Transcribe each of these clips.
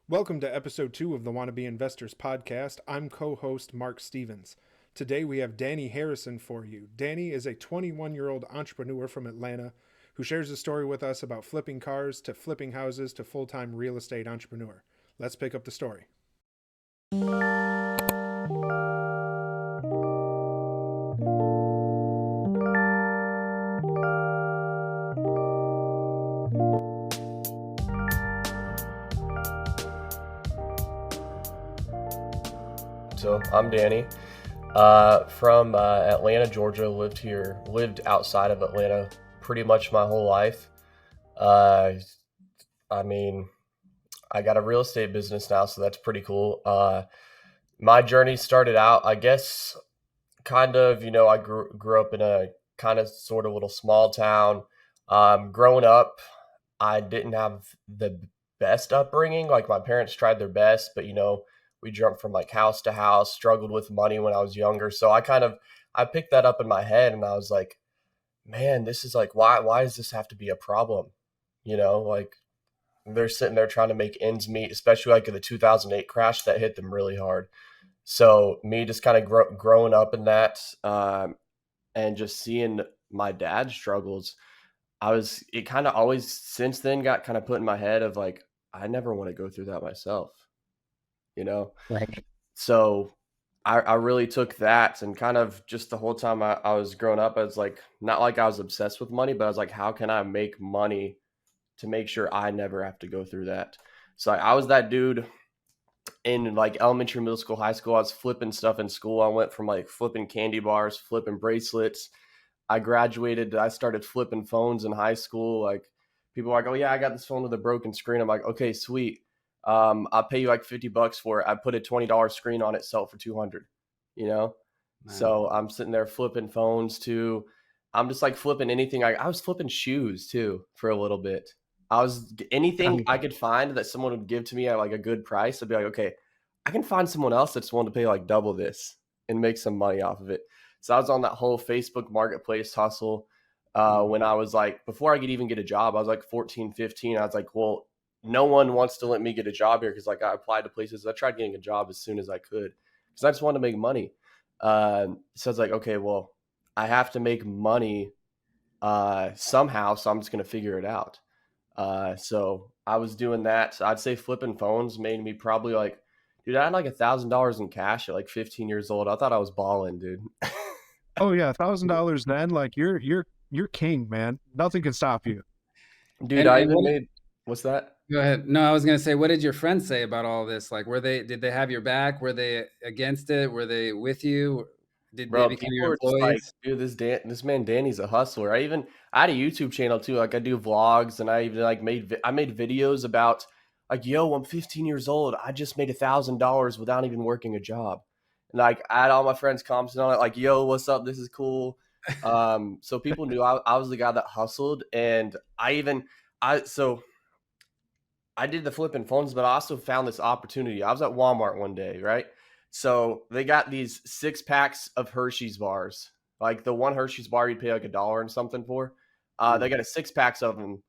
Welcome to episode 2 of the Wannabe Investors Podcast. I'm co-host Mark Stevens. Today we have Danny Harrison for you. Danny is a 21-year-old entrepreneur from Atlanta who shares a story with us about flipping cars to flipping houses to full-time real estate entrepreneur. Let's pick up the story. So I'm Danny, from Atlanta, Georgia. Lived outside of Atlanta pretty much my whole life. I mean, I got a real estate business now, so that's pretty cool. My journey started out, I guess, kind of, I grew up in a kind of sort of little small town. Growing up, I didn't have the best upbringing. Like my parents tried their best, but we jumped from like house to house, struggled with money when I was younger. So I picked that up in my head and I was like, man, this is like, why does this have to be a problem? Like they're sitting there trying to make ends meet, especially like in the 2008 crash that hit them really hard. So me just kind of growing up in that, and just seeing my dad's struggles, it kind of always since then got kind of put in my head of like, I never want to go through that myself. Right. So I really took that and kind of just the whole time I was growing up, I was like, not like I was obsessed with money, but I was like, how can I make money to make sure I never have to go through that? So I was that dude in like elementary, middle school, high school. I was flipping stuff in school. I went from like flipping candy bars, flipping bracelets. I graduated. I started flipping phones in high school. Like people are like, oh yeah, I got this phone with a broken screen. I'm like, okay, sweet. I'll pay you like $50 for it. I put a $20 screen on it, sell it for 200, Man. So I'm sitting there flipping phones too. I'm just like flipping anything. I was flipping shoes too for a little bit. Anything I could find that someone would give to me at like a good price. I'd be like, okay, I can find someone else that's willing to pay like double this and make some money off of it. So I was on that whole Facebook marketplace hustle. When I was like, before I could even get a job, I was like 14, 15. I was like, well, no one wants to let me get a job here because like I applied to places. I tried getting a job as soon as I could because I just wanted to make money. So I was like, okay, well, I have to make money somehow, so I'm just going to figure it out. So I was doing that. I'd say flipping phones made me probably like, dude, I had like $1,000 in cash at like 15 years old. I thought I was balling, dude. Oh yeah, $1,000 then, like you're king, man. Nothing can stop you. Dude, I even made, what's that? Go ahead. No, I was going to say, what did your friends say about all this? Like, did they have your back? Were they against it? Were they with you? Did Bro, they become people your were just like, employees? dude, this man Danny's a hustler. I had a YouTube channel too. Like I do vlogs, and I even like made videos about like, yo, I'm 15 years old. I just made $1,000 without even working a job. And like I had all my friends commenting on it, like, yo, what's up? This is cool. So people knew I was the guy that hustled, and so I did the flipping phones, but I also found this opportunity. I was at Walmart one day, right? So they got these 6-packs of Hershey's bars. Like the one Hershey's bar you'd pay like $1 and something for. They got a 6-packs of them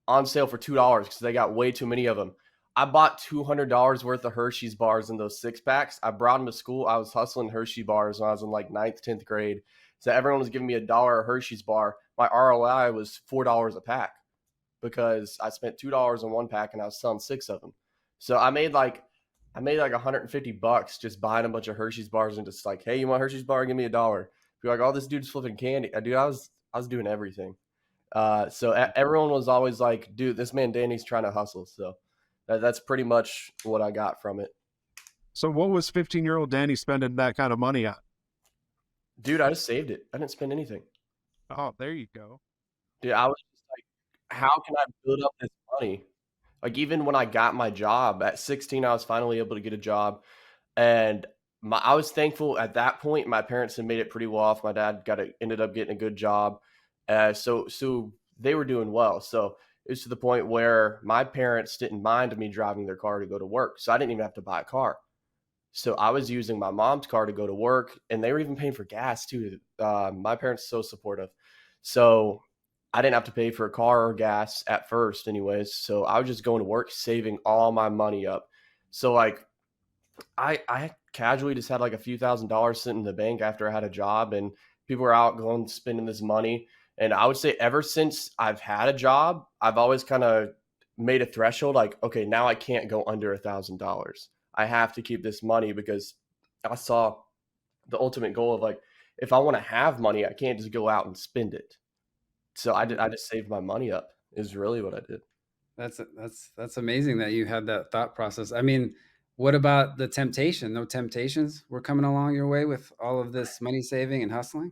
on sale for $2 because they got way too many of them. I bought $200 worth of Hershey's bars in those 6-packs. I brought them to school. I was hustling Hershey bars when I was in like 9th, 10th grade. So everyone was giving me $1 a Hershey's bar. My ROI was $4 a pack because I spent $2 on one pack and I was selling 6 of them. So I made like $150 just buying a bunch of Hershey's bars and just like, hey, you want Hershey's bar? Give me $1. Be like, oh, this dude's flipping candy. Dude, I was doing everything. So everyone was always like, dude, this man Danny's trying to hustle. So that's pretty much what I got from it. So what was 15-year-old Danny spending that kind of money on? Dude, I just saved it. I didn't spend anything. Oh, there you go. Dude, I was just like, how can I build up this money? Like even when I got my job at 16, I was finally able to get a job, and I was thankful at that point. My parents had made it pretty well off. My dad ended up getting a good job, so they were doing well. So it was to the point where my parents didn't mind me driving their car to go to work, so I didn't even have to buy a car. So I was using my mom's car to go to work, and they were even paying for gas too. My parents are so supportive. So I didn't have to pay for a car or gas at first anyways. So I was just going to work, saving all my money up. So like I casually just had like a few $1,000s sitting in the bank after I had a job, and people were out going spending this money. And I would say ever since I've had a job, I've always kind of made a threshold like, okay, now I can't go under $1,000. I have to keep this money because I saw the ultimate goal of like, if I want to have money, I can't just go out and spend it. So I just saved my money up is really what I did. That's amazing that you had that thought process. I mean, what about the temptation? No temptations were coming along your way with all of this money saving and hustling?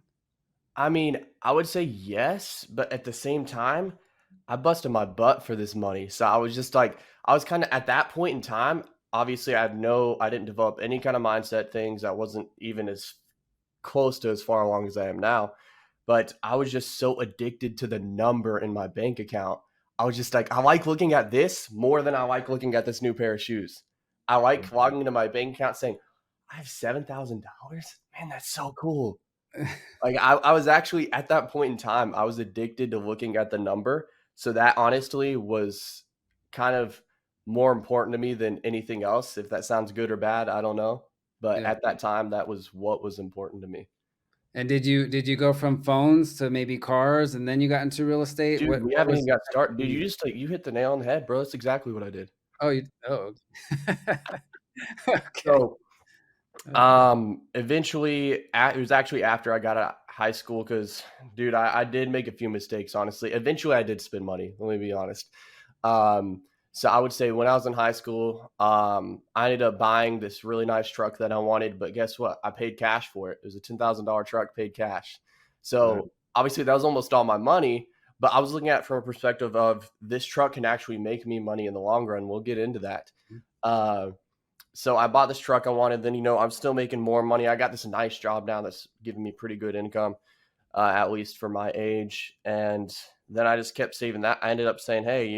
I mean, I would say yes, but at the same time, I busted my butt for this money. So I was just like, I was kind of at that point in time, obviously I didn't develop any kind of mindset things. I wasn't even as close to as far along as I am now. But I was just so addicted to the number in my bank account. I was just like, I like looking at this more than I like looking at this new pair of shoes. I like logging into my bank account saying, I have $7,000. Man, that's so cool. Like I was actually at that point in time, I was addicted to looking at the number. So that honestly was kind of more important to me than anything else. If that sounds good or bad, I don't know. But Yeah. at that time, that was what was important to me. And did you go from phones to maybe cars and then you got into real estate? Dude, we What haven't was even got started. Dude, you just like you hit the nail on the head, bro. That's exactly what I did. oh okay. So eventually, it was actually after I got out of high school because, dude, I did make a few mistakes, honestly. Eventually, I did spend money. Let me be honest. Um, so I would say when I was in high school, I ended up buying this really nice truck that I wanted, but guess what? I paid cash for it. It was a $10,000 truck, paid cash. Wow. So obviously, that was almost all my money. But I was looking at it from a perspective of this truck can actually make me money in the long run. We'll get into that. Uh, so I bought this truck I wanted. Then, I'm still making more money. I got this nice job now that's giving me pretty good income, at least for my age. And then I just kept saving that. I ended up saying, hey,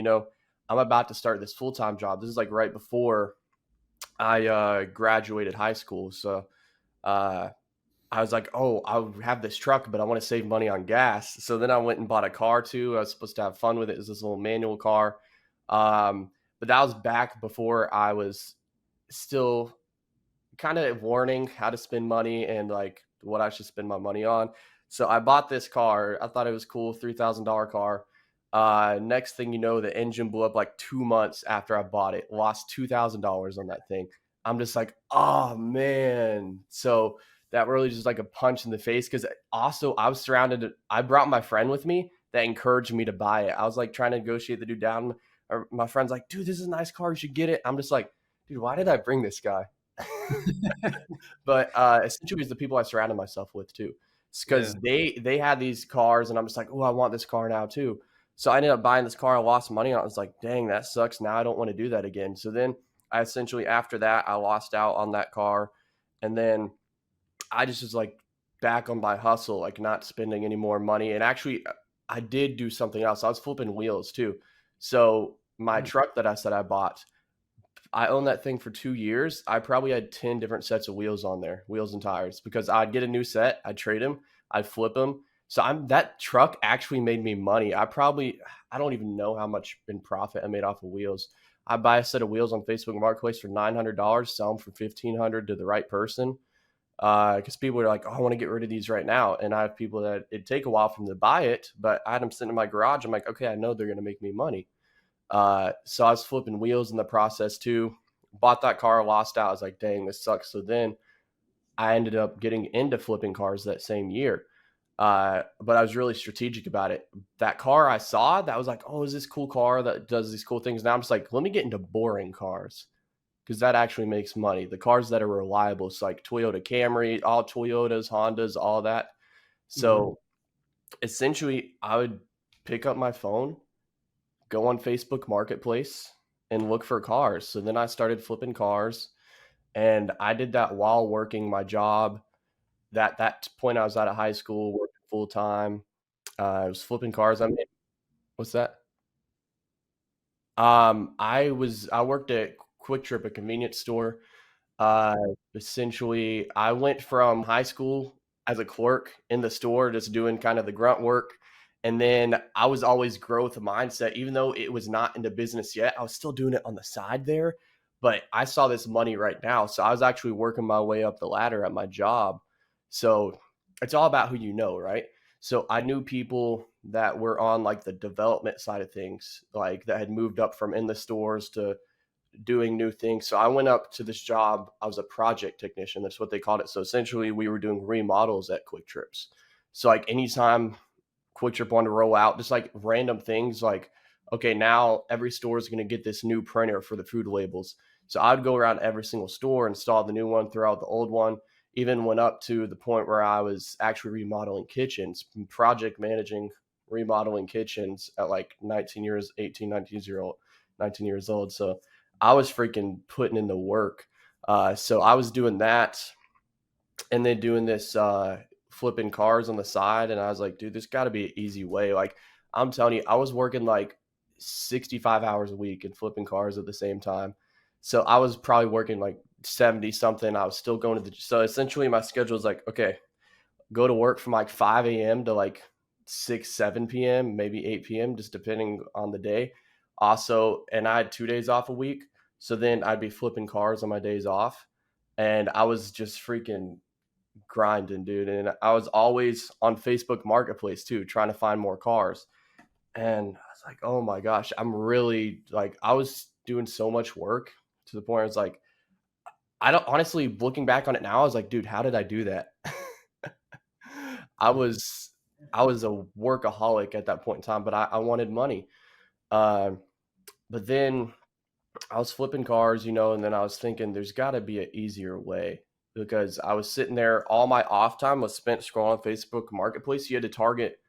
I'm about to start this full-time job. This is like right before I graduated high school. So uh, I was like, oh, I'll have this truck, but I want to save money on gas. So then I went and bought a car too. I was supposed to have fun with it. It was this little manual car. But that was back before I was still kind of learning how to spend money and like what I should spend my money on. So I bought this car. I thought it was cool, $3,000 car. Next thing you know, the engine blew up like 2 months after I bought it. Lost $2,000 on that thing. I'm just like, oh man. So that really just like a punch in the face because also I was surrounded. I brought my friend with me that encouraged me to buy it. I was like trying to negotiate the dude down. Or my friend's like, dude, this is a nice car. You should get it. I'm just like, dude, why did I bring this guy? But essentially, it's the people I surrounded myself with too, Yeah. because they had these cars, and I'm just like, oh, I want this car now too. So I ended up buying this car. I lost money on it. I was like, dang, that sucks. Now I don't want to do that again. So then I essentially after that I lost out on that car, and then I just was like back on my hustle, like not spending any more money. And actually, I did do something else. I was flipping wheels too. So my Oh, truck that I said I bought, I owned that thing for 2 years. I probably had 10 different sets of wheels on there, wheels and tires, because I'd get a new set, I'd trade them, I'd flip them. So that truck actually made me money. I don't even know how much in profit I made off of wheels. I buy a set of wheels on Facebook Marketplace for $900, sell them for $1,500 to the right person. Because people are like, oh, I want to get rid of these right now. And I have people that it'd take a while for them to buy it, but I had them sitting in my garage. I'm like, okay, I know they're going to make me money. So I was flipping wheels in the process too. Bought that car, lost out. I was like, dang, this sucks. So then I ended up getting into flipping cars that same year. But I was really strategic about it. That car I saw that was like, oh, is this cool car that does these cool things? Now I'm just like, let me get into boring cars because that actually makes money. The cars that are reliable, it's like Toyota Camry, all Toyotas, Hondas, all that. So essentially, I would pick up my phone, go on Facebook Marketplace and look for cars. So then I started flipping cars, and I did that while working my job. That point I was out of high school, working full time. I was flipping cars. What's that? I worked at Quick Trip, a convenience store. Uh, Essentially, I went from high school as a clerk in the store, just doing kind of the grunt work. And then I was always growth mindset, even though it was not into business yet. I was still doing it on the side there. but I saw this money right now. So I was actually working my way up the ladder at my job. So it's all about who you know, right? So I knew people that were on like the development side of things, like that had moved up from in the stores to doing new things. So I went up to this job. I was a project technician. That's what they called it. So essentially we were doing remodels at Quick Trips. So like anytime Quick Trip wanted to roll out, just like random things like, okay, now every store is going to get this new printer for the food labels. So I'd go around every single store, install the new one, throw out the old one, even went up to the point where I was actually remodeling kitchens, project managing, remodeling kitchens at like 19 years old. So I was freaking putting in the work. So I was doing that and then doing this flipping cars on the side. And I was like, dude, this got to be an easy way. Like, I'm telling you, I was working like 65 hours a week and flipping cars at the same time. So I was probably working like 70 something. I was still going to so essentially my schedule was like, okay, go to work from like 5 a.m. to like 6, 7 p.m., maybe 8 p.m., just depending on the day. Also, and I had 2 days off a week. So then I'd be flipping cars on my days off. And I was just freaking grinding, dude. And I was always on Facebook Marketplace too, trying to find more cars. And I was like, oh my gosh, I'm really like, I was doing so much work to the point where I was like, I don't honestly looking back on it now, I was like, dude, how did I do that? I was I was a workaholic at that point in time, but I wanted money. Um, but then I was flipping cars, and then I was thinking there's got to be an easier way because I was sitting there. All my off time was spent scrolling Facebook Marketplace. You had to target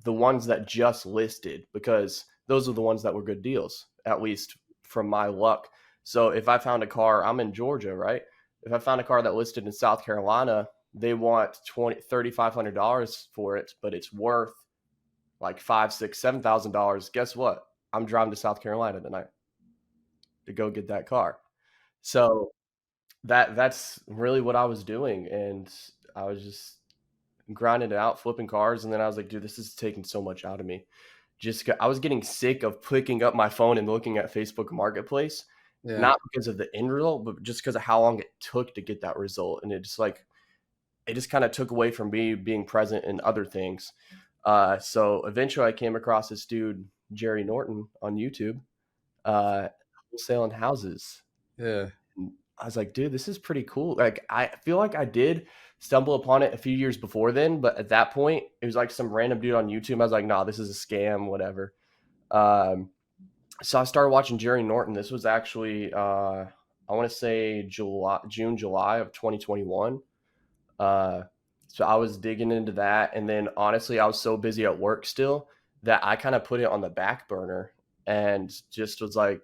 the ones that just listed because those are the ones that were good deals, at least from my luck. So if I found a car, I'm in Georgia, right? If I found a car that listed in South Carolina, they want $3,500 for it, but it's worth like $5, $6, $7,000. Guess what? I'm driving to South Carolina tonight to go get that car. So that's really what I was doing, and I was just grinding it out, flipping cars, and then I was like, dude, this is taking so much out of me. I was getting sick of picking up my phone and looking at Facebook Marketplace, Yeah. not because of the end result, but just because of how long it took to get that result, and it just kind of took away from me being present in other things. So eventually, I came across this dude, Jerry Norton, on YouTube, wholesaling houses. Yeah. And I was like, dude, this is pretty cool. Like, I feel like I did stumble upon it a few years before then, but at that point, it was like some random dude on YouTube. I was like, nah, this is a scam, whatever. So I started watching Jerry Norton. This was actually, I want to say June, July of 2021. So I was digging into that. And then honestly, I was so busy at work still that I kind of put it on the back burner and just was like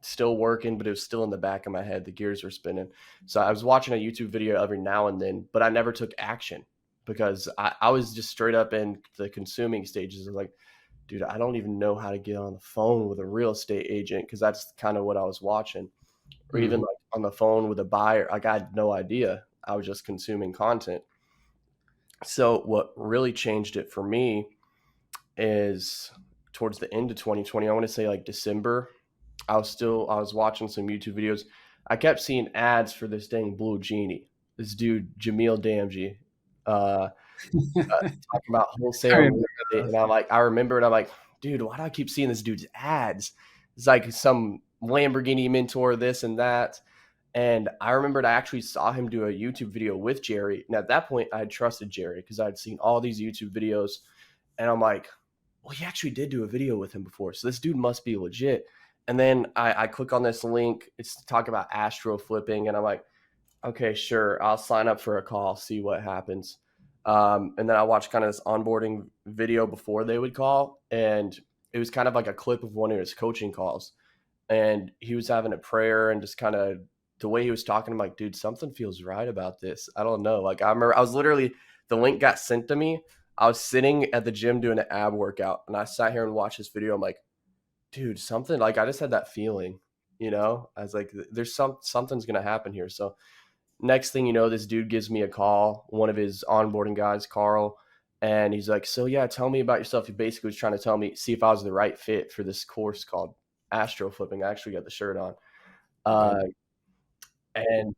still working, but it was still in the back of my head. The gears were spinning. So I was watching a YouTube video every now and then, but I never took action because I was just straight up in the consuming stages of like, dude, I don't even know how to get on the phone with a real estate agent because that's kind of what I was watching. Or even like on the phone with a buyer. Like I had no idea. I was just consuming content. So what really changed it for me is towards the end of 2020, I want to say like December, I was watching some YouTube videos. I kept seeing ads for this dang Blue Genie. This dude, Jamil Damji, talking about wholesale real estate. And I remember it. I'm like, dude, why do I keep seeing this dude's ads? It's like some Lamborghini mentor, this and that. And I remembered I actually saw him do a YouTube video with Jerry. And at that point, I had trusted Jerry because I'd seen all these YouTube videos. And I'm like, well, he actually did do a video with him before. So this dude must be legit. And then I click on this link. It's to talk about astro flipping. And I'm like, okay, sure. I'll sign up for a call, see what happens. And then I watched kind of this onboarding video before they would call. And it was kind of like a clip of one of his coaching calls. And he was having a prayer and just kind of the way he was talking, I'm like, dude, something feels right about this. I don't know. Like I remember I was literally, the link got sent to me. I was sitting at the gym doing an ab workout and I sat here and watched this video. I'm like, dude, something like I just had that feeling, I was like, there's something's going to happen here. So next thing you know, this dude gives me a call, one of his onboarding guys, Carl, and he's like, so yeah, tell me about yourself. He basically was trying to tell me, see if I was the right fit for this course called astro flipping. I actually got the shirt on. And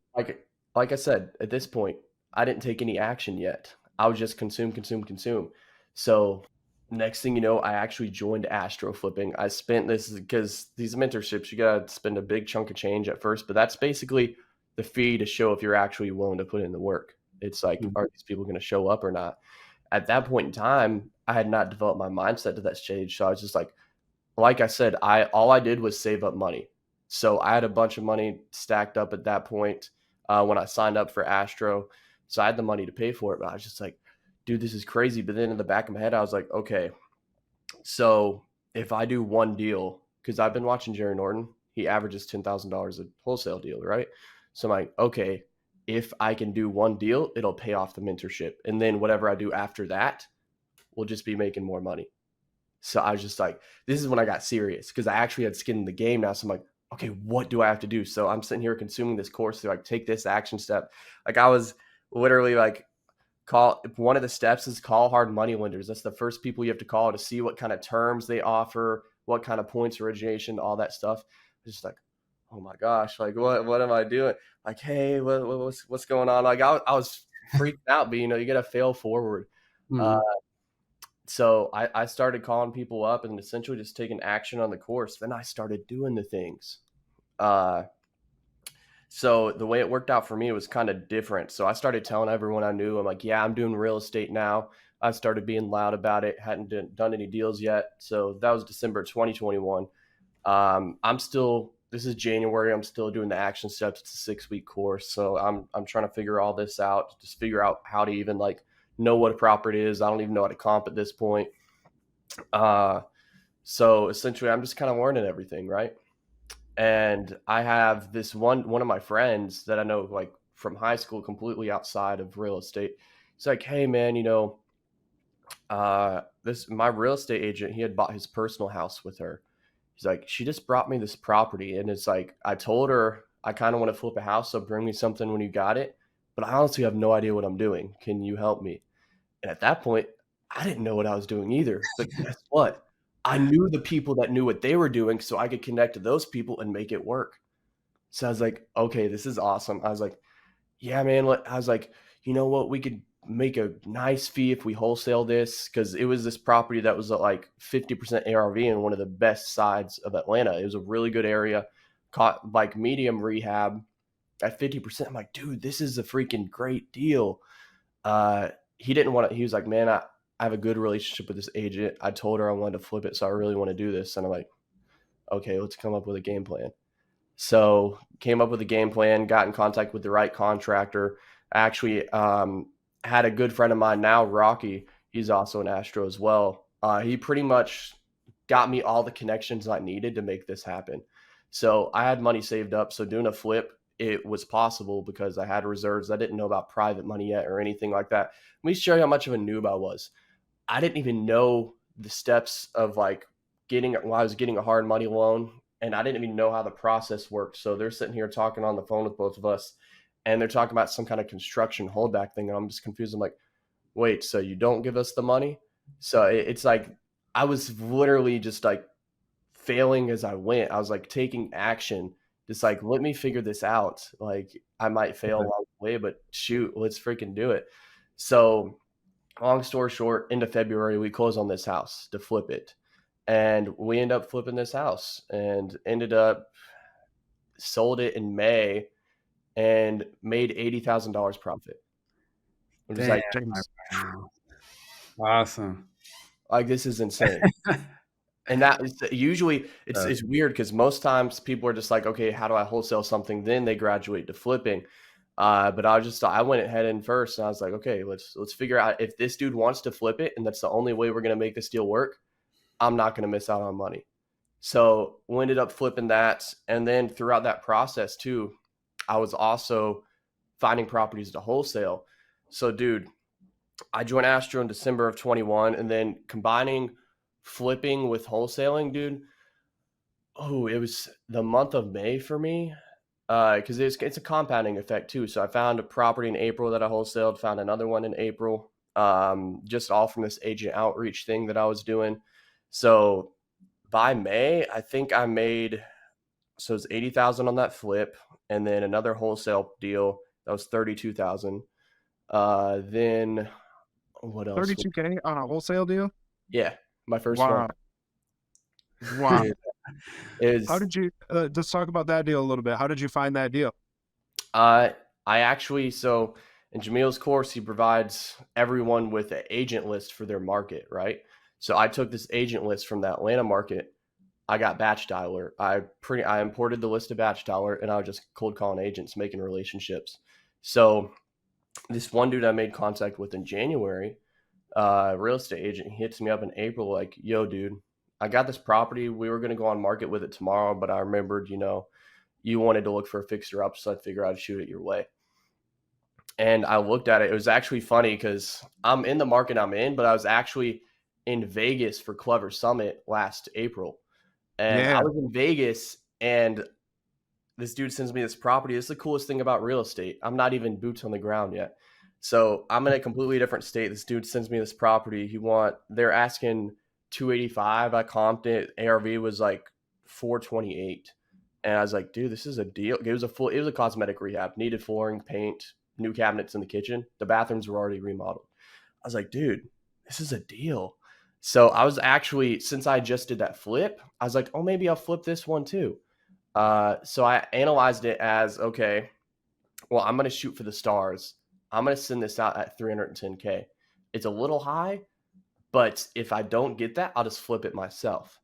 like I said, at this point, I didn't take any action yet. I was just consume, consume, consume. So next thing you know, I actually joined Astro Flipping. I spent this because these mentorships, you gotta spend a big chunk of change at first, but that's basically the fee to show if you're actually willing to put in the work. It's like, Mhm. are these people going to show up or not? At that point in time, I had not developed my mindset to that stage. So I was just like I said, all I did was save up money. So I had a bunch of money stacked up at that point when I signed up for Astro. So I had the money to pay for it, but I was just like, dude, this is crazy. But then in the back of my head, I was like, okay, so if I do one deal, because I've been watching Jerry Norton, he averages $10,000 a wholesale deal, right? So I'm like, okay, if I can do one deal, it'll pay off the mentorship. And then whatever I do after that, we'll just be making more money. So I was just like, this is when I got serious because I actually had skin in the game now. So I'm like, okay, what do I have to do? So I'm sitting here consuming this course to like take this action step. Like I was literally like, one of the steps is call hard money lenders. That's the first people you have to call to see what kind of terms they offer, what kind of points origination, all that stuff. It's just like, oh my gosh, like what am I doing? Like, hey, what's going on? Like I was freaked out, but you know, you got to fail forward. Uh, Mhm. so I started calling people up and essentially just taking action on the course. Then I started doing the things. Uh, so the way it worked out for me was kind of different. So I started telling everyone I knew, I'm like, yeah, I'm doing real estate now. I started being loud about it. Hadn't done any deals yet. So that was December 2021. This is January. I'm still doing the action steps. It's a 6-week course. So I'm trying to figure all this out, just figure out how to even like know what a property is. I don't even know how to comp at this point. Uh, so essentially I'm just kind of learning everything, right? And I have this one of my friends that I know like from high school, completely outside of real estate. He's like, hey man, this my real estate agent, he had bought his personal house with her. He's like, she just brought me this property, and it's like I told her I kind of want to flip a house, so bring me something when you got it. But I honestly have no idea what I'm doing. Can you help me? And at that point, I didn't know what I was doing either. But guess what? I knew the people that knew what they were doing, so I could connect to those people and make it work. So I was like, okay, this is awesome. I was like, yeah, man. I was like, you know what? We could make a nice fee if we wholesale this because it was this property that was at like 50% ARV in one of the best sides of Atlanta. It was a really good area, caught like medium rehab at 50%. I'm like, dude, this is a freaking great deal. Uh, he didn't want to, he was like, man, I have a good relationship with this agent. I told her I wanted to flip it, so I really want to do this. And I'm like, okay, let's come up with a game plan. So came up with a game plan, got in contact with the right contractor. I actually had a good friend of mine now, Rocky. He's also an Astro as well. He pretty much got me all the connections I needed to make this happen. So I had money saved up. So doing a flip, it was possible because I had reserves. I didn't know about private money yet or anything like that. Let me show you how much of a noob I was. I didn't even know the steps of like I was getting a hard money loan, and I didn't even know how the process worked. So they're sitting here talking on the phone with both of us, and they're talking about some kind of construction holdback thing. And I'm just confused. I'm like, wait, so you don't give us the money? So it's like I was literally just like failing as I went. I was like taking action, just like, let me figure this out. Like I might fail Yeah. along the way, but shoot, let's freaking do it. So long story short, into February, we close on this house to flip it. And we end up flipping this house and ended up sold it in May and made $80,000 profit. I'm just Damn, like, my man. Awesome. like this is insane. And that is usually Uh, it's weird because most times people are just like, okay, how do I wholesale something? Then they graduate to flipping. But I went ahead in first, and I was like, okay, let's figure out if this dude wants to flip it, and that's the only way we're gonna make this deal work. I'm not gonna miss out on money. So we ended up flipping that, and then throughout that process too, I was also finding properties to wholesale. So, dude, I joined Astro in December of 21, and then combining flipping with wholesaling, dude. Oh, it was the month of May for me because it's a compounding effect too. So I found a property in April that I wholesaled, found another one in April, just all from this agent outreach thing that I was doing. So by May, I think I made So it's 80,000 on that flip, and then another wholesale deal that was 32,000. Then what else? 32K on a wholesale deal? Yeah, my first Wow. one. Wow. Is How did you, let's talk about that deal a little bit. How did you find that deal? I actually, so in Jamil's course, he provides everyone with an agent list for their market, right? So I took this agent list from the Atlanta market. I got batch dialer. I imported the list of batch dialer, and I was just cold calling agents, making relationships. So this one dude I made contact with in January, real estate agent, he hits me up in April, like, yo, dude, I got this property. We were going to go on market with it tomorrow, but I remembered, you wanted to look for a fixer up, so I figured I'd shoot it your way. And I looked at it. It was actually funny because I'm in the market I'm in, but I was actually in Vegas for Clever Summit last April. And I Yeah. was in Vegas, and this dude sends me this property. This is the coolest thing about real estate. I'm not even boots on the ground yet. So I'm in a completely different state. This dude sends me this property. They're asking 285. I comped it. ARV was like 428. And I was like, dude, this is a deal. It was a cosmetic rehab, needed flooring, paint, new cabinets in the kitchen. The bathrooms were already remodeled. I was like, dude, this is a deal. So I was actually, since I just did that flip, I was like, oh, maybe I'll flip this one too. So I analyzed it as, okay, well, I'm going to shoot for the stars. I'm going to send this out at 310K. It's a little high, but if I don't get that, I'll just flip it myself.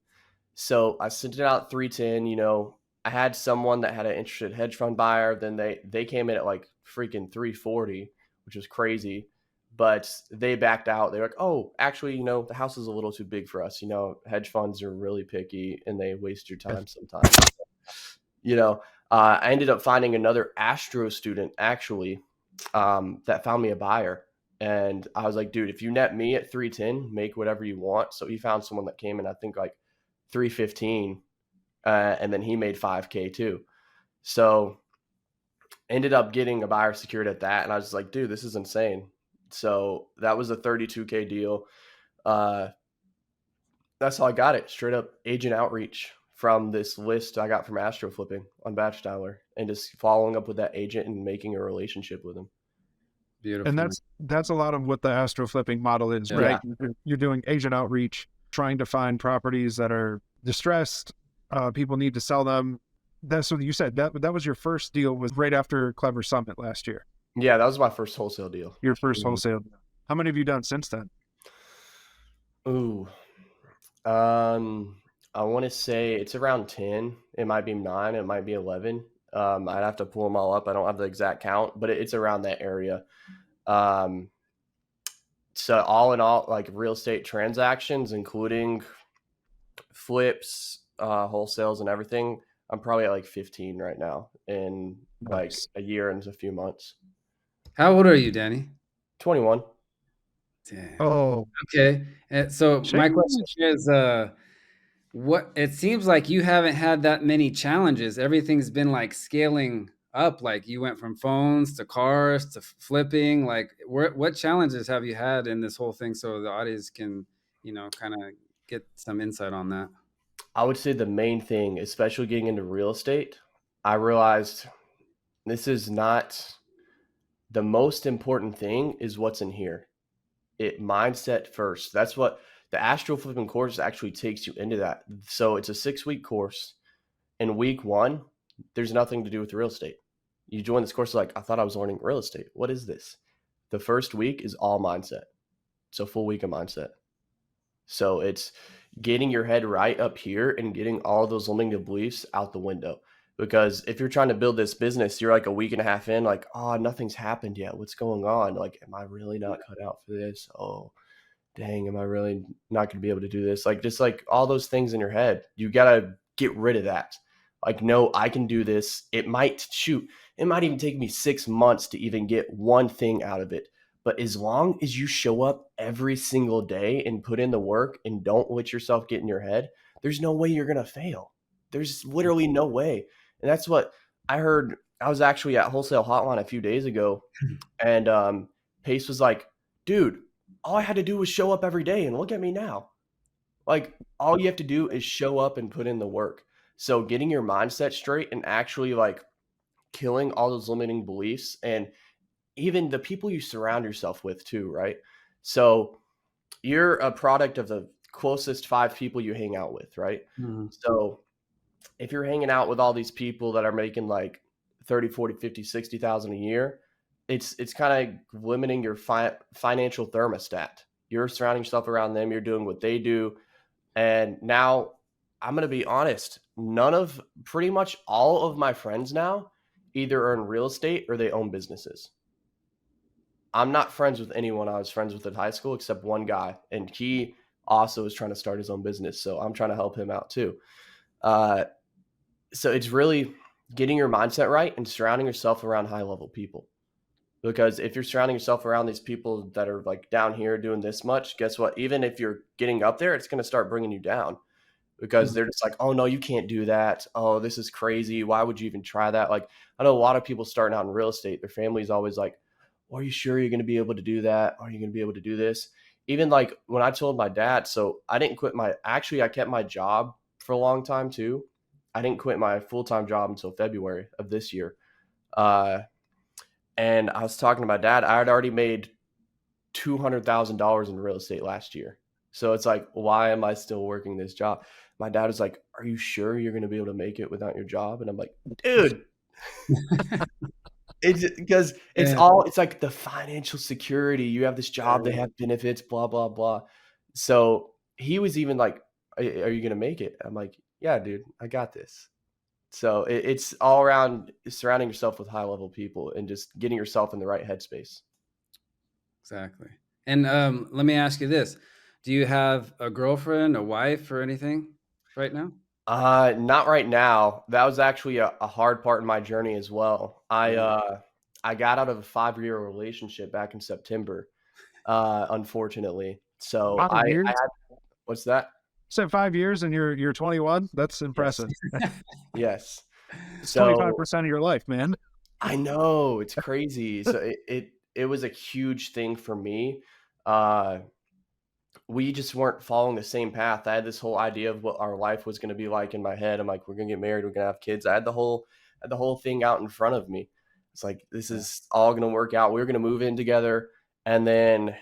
So I sent it out at 310. I had someone that had an interested hedge fund buyer. Then they came in at like freaking 340, which was crazy. But they backed out. They're like, oh, actually, the house is a little too big for us. Hedge funds are really picky and they waste your time sometimes. I ended up finding another Astro student actually that found me a buyer. And I was like, dude, if you net me at 310, make whatever you want. So he found someone that came in, I think like 315. And then he made 5K too. So ended up getting a buyer secured at that. And I was like, dude, this is insane. So that was a 32K deal. That's how I got it. Straight up agent outreach from this list I got from Astro Flipping on Batch Dialer, and just following up with that agent and making a relationship with him. Beautiful. And that's a lot of what the Astro Flipping model is, Yeah. right? You're doing agent outreach, trying to find properties that are distressed. People need to sell them. That's what you said. That was your first deal, was right after Clever Summit last year. Yeah, that was my first wholesale deal. Your first wholesale deal. How many have you done since then? Ooh. I want to say it's around 10. It might be 9. It might be 11. I'd have to pull them all up. I don't have the exact count, but it's around that area. So all in all, like real estate transactions, including flips, wholesales and everything, I'm probably at like 15 right now in like a year and a few months. How old are you, Danny? 21. Damn. Oh, Okay. And so my question is, what it seems like you haven't had that many challenges. Everything's been like scaling up. Like you went from phones to cars to flipping. Like what challenges have you had in this whole thing, so the audience can, kind of get some insight on that? I would say the main thing, especially getting into real estate, I realized this is not the most important thing, is what's in here. Mindset first. That's what the Astro Flipping course actually takes you into that. So it's a 6-week course. In week 1, there's nothing to do with real estate. You join this course like, I thought I was learning real estate. What is this? The first week is all mindset. It's a full week of mindset. So it's getting your head right up here and getting all those limiting beliefs out the window. Because if you're trying to build this business, you're like a week and a half in, like, oh, nothing's happened yet. What's going on? Like, am I really not cut out for this? Oh, dang, am I really not going to be able to do this? Like, just like all those things in your head, you got to get rid of that. Like, no, I can do this. It might even take me 6 months to even get one thing out of it. But as long as you show up every single day and put in the work and don't let yourself get in your head, there's no way you're going to fail. There's literally no way. And that's what I heard. I was actually at Wholesale Hotline a few days ago, and Pace was like, dude, all I had to do was show up every day, and look at me now. Like, all you have to do is show up and put in the work. So getting your mindset straight and actually like killing all those limiting beliefs and even the people you surround yourself with too, right? So you're a product of the closest 5 people you hang out with, right? Mhm. So if you're hanging out with all these people that are making like 30, 40, 50, 60,000 a year, it's kind of limiting your financial thermostat. You're surrounding yourself around them, you're doing what they do. And now I'm going to be honest, pretty much all of my friends now either are in real estate or they own businesses. I'm not friends with anyone I was friends with at high school except one guy, and he also is trying to start his own business. So I'm trying to help him out too. Uh, so it's really getting your mindset right and surrounding yourself around high level people. Because if you're surrounding yourself around these people that are like down here doing this much, guess what? Even if you're getting up there, it's going to start bringing you down because they're just like, oh, no, you can't do that. Oh, this is crazy. Why would you even try that? Like, I know a lot of people starting out in real estate, their family's always like, well, are you sure you're going to be able to do that? Are you going to be able to do this? Even like when I told my dad, so I didn't quit I kept my job for a long time too. I didn't quit my full-time job until February of this year. And I was talking to my dad. I had already made $200,000 in real estate last year. So it's like, why am I still working this job? My dad was like, are you sure you're going to be able to make it without your job? And I'm like, dude, it's because it's like the financial security. You have this job, they have benefits, blah, blah, blah. So he was even like, are you going to make it? I'm like, yeah, dude, I got this. So it's all around surrounding yourself with high level people and just getting yourself in the right headspace. Exactly. And let me ask you this. Do you have a girlfriend, a wife, or anything right now? Not right now. That was actually a hard part in my journey as well. I got out of a 5-year relationship back in September, unfortunately. So 5 years? What's that? So 5 years and you're 21? That's impressive. Yes. It's So 25% of your life, man. I know, it's crazy. So it was a huge thing for me. We just weren't following the same path. I had this whole idea of what our life was going to be like in my head. I'm like, we're going to get married, we're going to have kids. I had the whole thing out in front of me. It's like, this is all going to work out. We were going to move in together. And then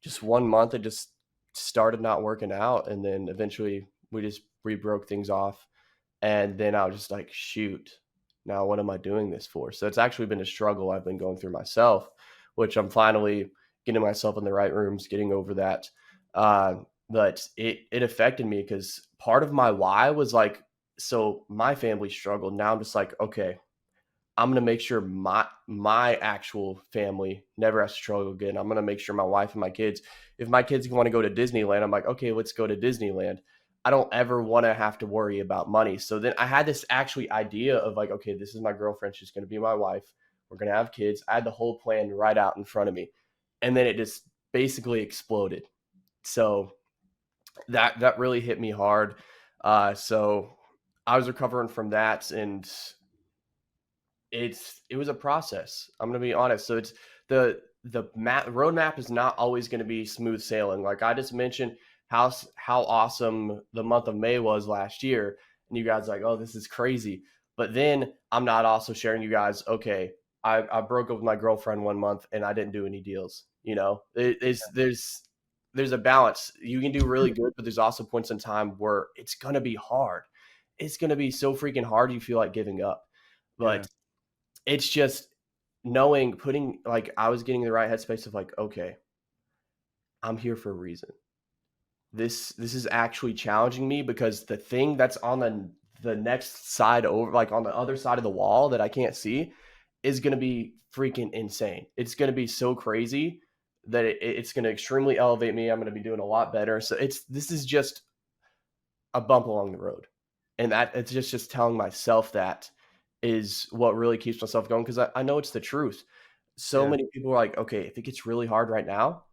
just 1 month, it just started not working out. And then eventually we broke things off. And then I was just like, shoot, now what am I doing this for? So it's actually been a struggle I've been going through myself, which I'm finally getting myself in the right rooms, getting over that. But it affected me because part of my why was like, so my family struggled. Now I'm just like, okay, I'm gonna make sure my actual family never has to struggle again. I'm gonna make sure my wife and my kids, if my kids want to go to Disneyland, I'm like, okay, let's go to Disneyland. I don't ever want to have to worry about money. So then I had this actually idea of like, okay, this is my girlfriend. She's gonna be my wife. We're gonna have kids. I had the whole plan right out in front of me, and then it just basically exploded. So that really hit me hard. So I was recovering from that, and it was a process. I'm gonna be honest. So it's the roadmap is not always going to be smooth sailing. Like I just mentioned, how awesome the month of May was last year, and you guys are like, oh, this is crazy. But then I'm not also sharing you guys. Okay, I broke up with my girlfriend 1 month and I didn't do any deals. You know, there's a balance. You can do really good, but there's also points in time where it's going to be hard. It's going to be so freaking hard you feel like giving up. But it's just putting like I was getting the right headspace of like, okay, I'm here for a reason. This is actually challenging me because the thing that's on the next side over, like on the other side of the wall that I can't see, is going to be freaking insane. It's going to be so crazy that it's going to extremely elevate me. I'm going to be doing a lot better. So this is just a bump along the road, and that it's just telling myself that is what really keeps myself going, because I know it's the truth. So many people are like, okay, if it gets really hard right now,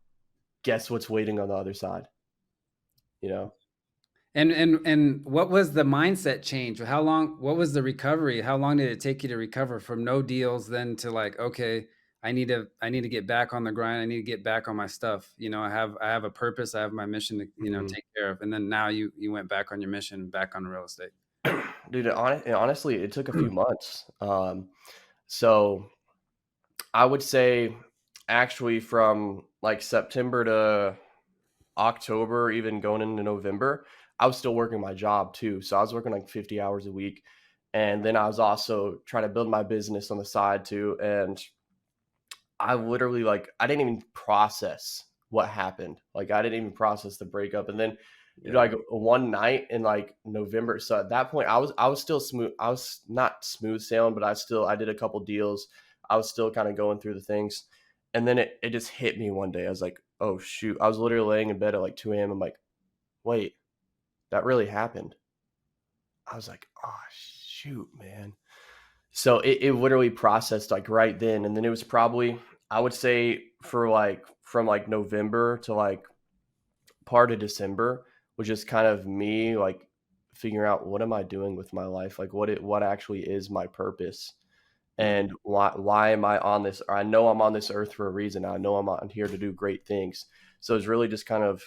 guess what's waiting on the other side? You know? And what was the mindset change? What was the recovery? How long did it take you to recover from no deals then to like, okay, I need to get back on the grind. I need to get back on my stuff. You know, I have a purpose. I have my mission to, take care of. And then now you went back on your mission, back on real estate. Dude, honestly, it took a few months. So I would say actually from like September to October, even going into November, I was still working my job too. So I was working like 50 hours a week. And then I was also trying to build my business on the side too. And I literally like I didn't even process what happened. Like I didn't even process the breakup. And then like one night in like November. So at that point I was still smooth. I was not smooth sailing, but I did a couple deals. I was still kind of going through the things. And then it just hit me one day. I was like, oh shoot. I was literally laying in bed at like 2 a.m. I'm like, wait, that really happened. I was like, oh shoot, man. So it literally processed like right then. And then it was probably, I would say for like from like November to like part of December was just kind of me like figuring out what am I doing with my life? Like what actually is my purpose? And why am I on this? I know I'm on this earth for a reason. I know I'm on here to do great things. So it's really just kind of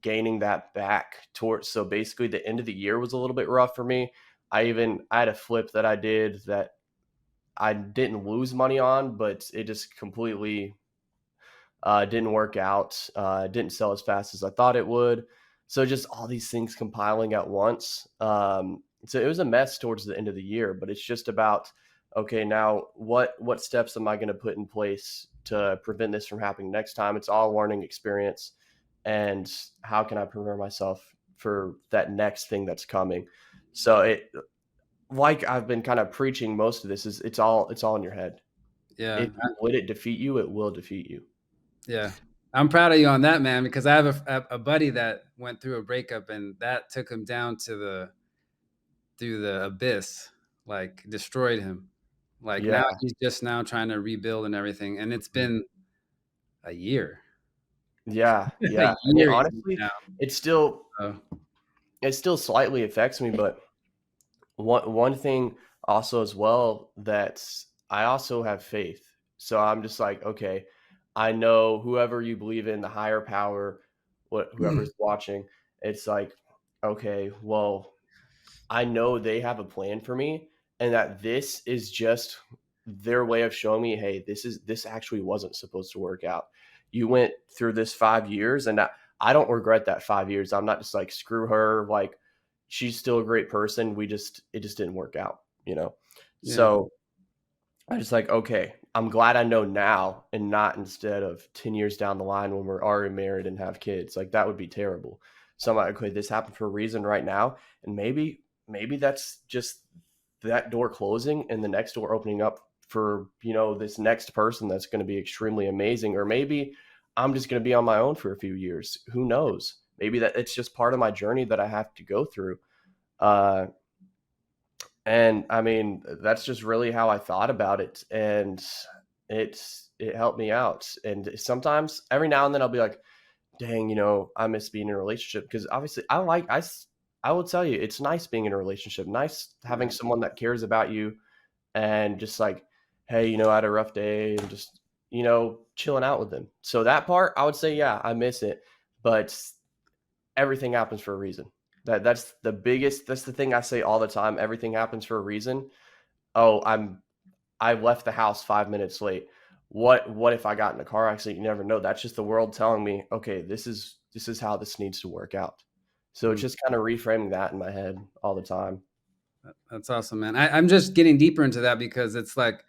gaining that back towards. So basically, the end of the year was a little bit rough for me. I had a flip that I did that I didn't lose money on, but it just completely didn't work out. Didn't sell as fast as I thought it would. So just all these things compiling at once. So it was a mess towards the end of the year, but it's just about, okay, now what steps am I going to put in place to prevent this from happening next time? It's all learning experience. And how can I prepare myself for that next thing that's coming? So it, like I've been kind of preaching most of this, is it's all in your head. Yeah. If you let it defeat you, it will defeat you. Yeah. I'm proud of you on that, man, because I have a buddy that went through a breakup and that took him down to through the abyss, like destroyed him. Like Yeah. now he's just now trying to rebuild and everything. And it's been a year. Yeah. A Yeah. And year honestly, now. it still So, slightly affects me, but one thing also as well that I also have faith. So I'm just like, okay, I know whoever you believe in, the higher power, whoever's watching, it's like, okay, well, I know they have a plan for me and that this is just their way of showing me, hey, this actually wasn't supposed to work out. You went through this 5 years and I don't regret that 5 years. I'm not just like, screw her. Like she's still a great person. It just didn't work out, you know? yeah. So I just like, okay, I'm glad I know now and not instead of 10 years down the line when we're already married and have kids. Like that would be terrible. So I'm like, okay, this happened for a reason right now. And maybe that's just that door closing and the next door opening up for, this next person that's going to be extremely amazing. Or maybe I'm just going to be on my own for a few years. Who knows? Maybe that it's just part of my journey that I have to go through. And I mean, that's just really how I thought about it. And it helped me out. And sometimes every now and then I'll be like, dang, I miss being in a relationship because obviously I will tell you, it's nice being in a relationship, nice having someone that cares about you and just like, hey, I had a rough day and just, chilling out with them. So that part I would say, yeah, I miss it, but everything happens for a reason. That's the thing I say all the time. Everything happens for a reason. Oh, I left the house 5 minutes late. What if I got in a car accident? You never know. That's just the world telling me, okay, this is how this needs to work out. So it's just kind of reframing that in my head all the time. That's awesome, man. I'm just getting deeper into that because it's like,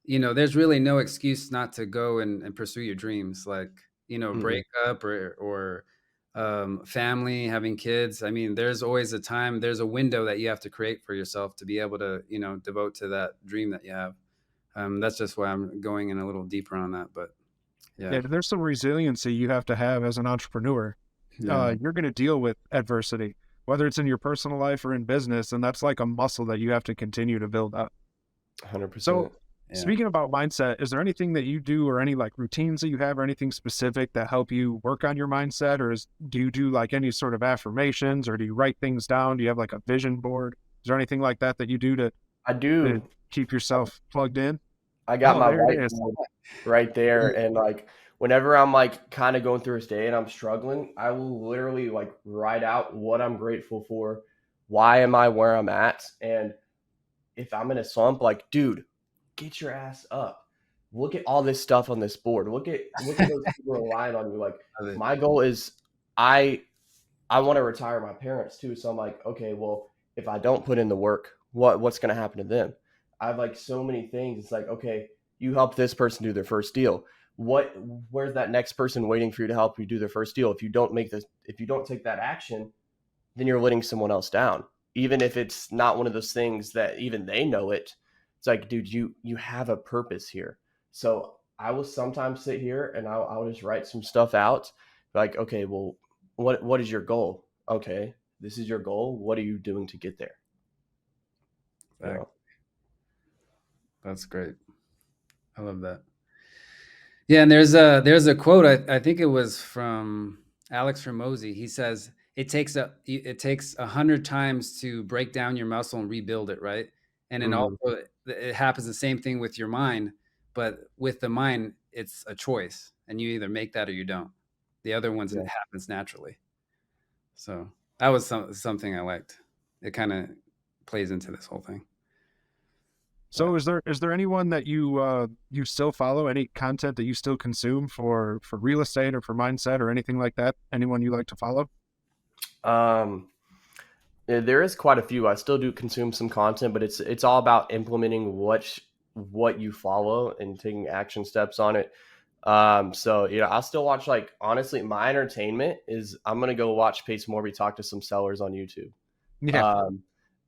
there's really no excuse not to go and pursue your dreams. Like, breakup or family, having kids. I mean, there's always a time, there's a window that you have to create for yourself to be able to, devote to that dream that you have. That's just why I'm going in a little deeper on that. But Yeah, there's some resiliency you have to have as an entrepreneur. You're going to deal with adversity, whether it's in your personal life or in business, and that's like a muscle that you have to continue to build up. 100%. So speaking about mindset, is there anything that you do or any like routines that you have or anything specific that help you work on your mindset? Or do you do like any sort of affirmations or do you write things down? Do you have like a vision board? Is there anything like that you do to keep yourself plugged in? I got my whiteboard right there. And like, whenever I'm like kind of going through a day and I'm struggling, I will literally like write out what I'm grateful for, why am I where I'm at? And if I'm in a slump, like, dude, get your ass up. Look at all this stuff on this board. Look at those people relying on you. Like, my goal is I want to retire my parents too. So I'm like, okay, well, if I don't put in the work, what's going to happen to them? I have like so many things. It's like, okay, you help this person do their first deal. Where's that next person waiting for you to help you do their first deal? If you don't take that action, then you're letting someone else down. Even if it's not one of those things that even they know it. It's like, dude, you have a purpose here. So I will sometimes sit here and I'll just write some stuff out. Like, okay, well, what is your goal? Okay, this is your goal. What are you doing to get there? You know? That's great. I love that. Yeah, and there's a quote. I think it was from Alex Ramosi. He says it takes 100 times to break down your muscle and rebuild it, right? And then also it happens the same thing with your mind, but with the mind, it's a choice, and you either make that or you don't. The other ones, it happens naturally. So that was something I liked. It kind of plays into this whole thing. So is there anyone that you still follow, any content that you still consume for real estate or for mindset or anything like that? Anyone you like to follow? There is quite a few. I still do consume some content, but it's all about implementing what you follow and taking action steps on it. So I'll still watch, like, honestly, my entertainment is I'm gonna go watch Pace Morby talk to some sellers on YouTube. Yeah.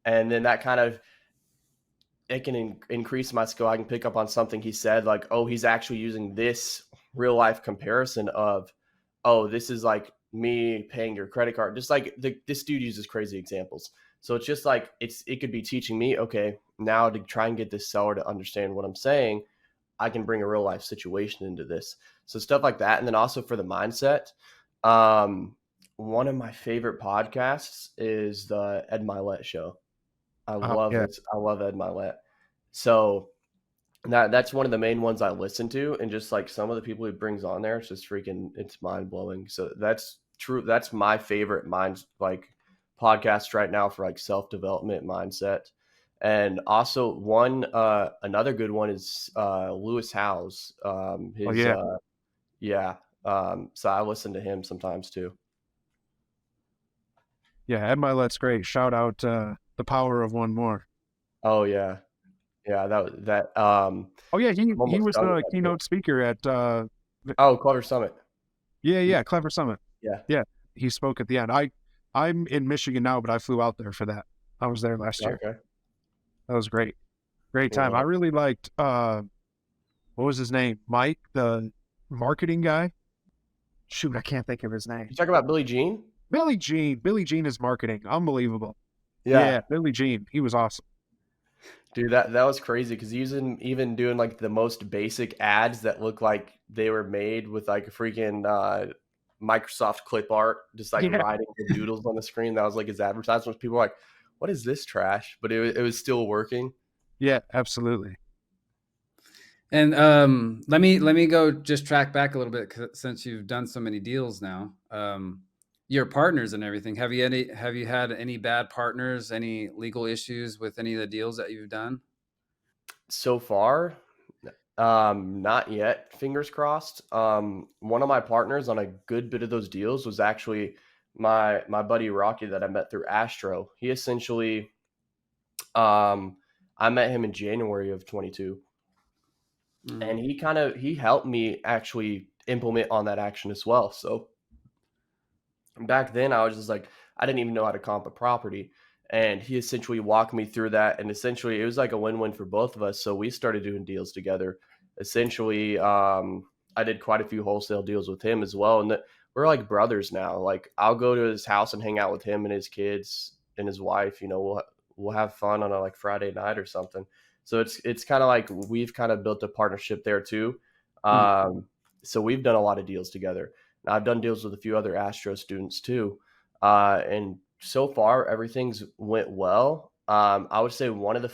And then that kind of it can increase my skill. I can pick up on something he said, like, oh, he's actually using this real life comparison of, oh, this is like me paying your credit card. Just like this dude uses crazy examples. So it's just like it could be teaching me, okay, now to try and get this seller to understand what I'm saying, I can bring a real life situation into this. So stuff like that. And then also for the mindset, one of my favorite podcasts is the Ed Milet show. I love it. I love Ed Milet. So that's one of the main ones I listen to, and just like some of the people he brings on there, it's just freaking, it's mind blowing. So that's true. That's my favorite podcast right now for like self-development mindset. And also another good one is Lewis Howes. So I listen to him sometimes too. Yeah, Ed Milet's great. Shout out The Power of One More. Oh yeah. Yeah, that oh yeah, he was the keynote speaker at Clever Summit. Yeah, Clever Summit. Yeah. He spoke at the end. I'm in Michigan now, but I flew out there for that. I was there last year. Okay. That was great. Great time. I really liked what was his name? Mike, the marketing guy. Shoot, I can't think of his name. You talking about Billy Jean? Billy Jean is marketing. Unbelievable. Yeah, Billy Jean. He was awesome. Dude, that was crazy because he was even doing like the most basic ads that look like they were made with like a freaking Microsoft clip art, just like writing the doodles on the screen. That was like his advertisements. People were like, what is this trash? But it was still working. Yeah, absolutely. And let me go just track back a little bit, since you've done so many deals now. Your partners and everything. Have you had any bad partners? Any legal issues with any of the deals that you've done? So far, not yet. Fingers crossed. One of my partners on a good bit of those deals was actually my buddy Rocky that I met through Astro. He essentially, I met him in January of 22. And he helped me actually implement on that action as well. So back then I was just like, I didn't even know how to comp a property. And he essentially walked me through that. And essentially it was like a win-win for both of us. So we started doing deals together. Essentially, I did quite a few wholesale deals with him as well. And we're like brothers now. Like, I'll go to his house and hang out with him and his kids and his wife. We'll have fun on a like Friday night or something. So it's kind of like we've kind of built a partnership there too. So we've done a lot of deals together. Now, I've done deals with a few other Astro students too. And so far, everything's went well. I would say one of the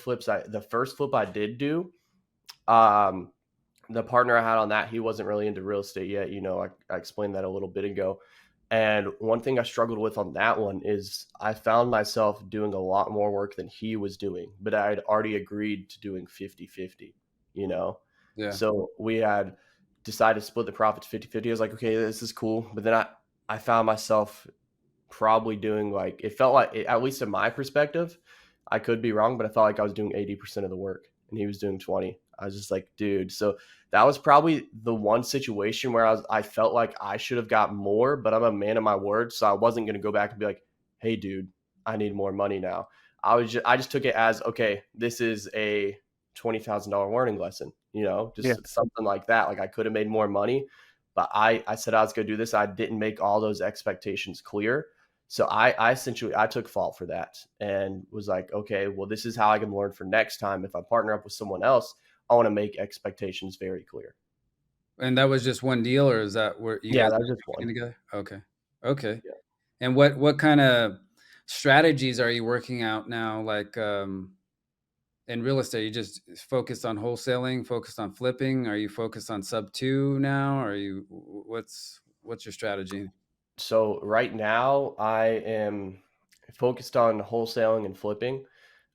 first flip I did do, the partner I had on that, he wasn't really into real estate yet. I explained that a little bit ago. And one thing I struggled with on that one is I found myself doing a lot more work than he was doing, but I had already agreed to doing 50-50, you know? Yeah. So we had decided to split the profits 50-50. I was like, okay, this is cool. But then I found myself probably doing like, it felt like, at least in my perspective, I could be wrong, but I felt like I was doing 80% of the work and he was doing 20. I was just like, dude. So that was probably the one situation where I felt like I should have got more, but I'm a man of my word. So I wasn't going to go back and be like, hey, dude, I need more money now. I just took it as, okay, this is a $20,000 learning lesson, Yeah. just something like that. Like I could have made more money, but I said I was going to do this. I didn't make all those expectations clear. So I essentially, I took fault for that and was like, okay, well, this is how I can learn for next time. If I partner up with someone else, I want to make expectations very clear. And that was just one deal, or is that where you Yeah, guys that are was just working one. together? Okay. Okay. Yeah. And what kind of strategies are you working out now? Like in real estate, you just focused on wholesaling, focused on flipping? Are you focused on sub two now? Are you what's your strategy? So right now I am focused on wholesaling and flipping.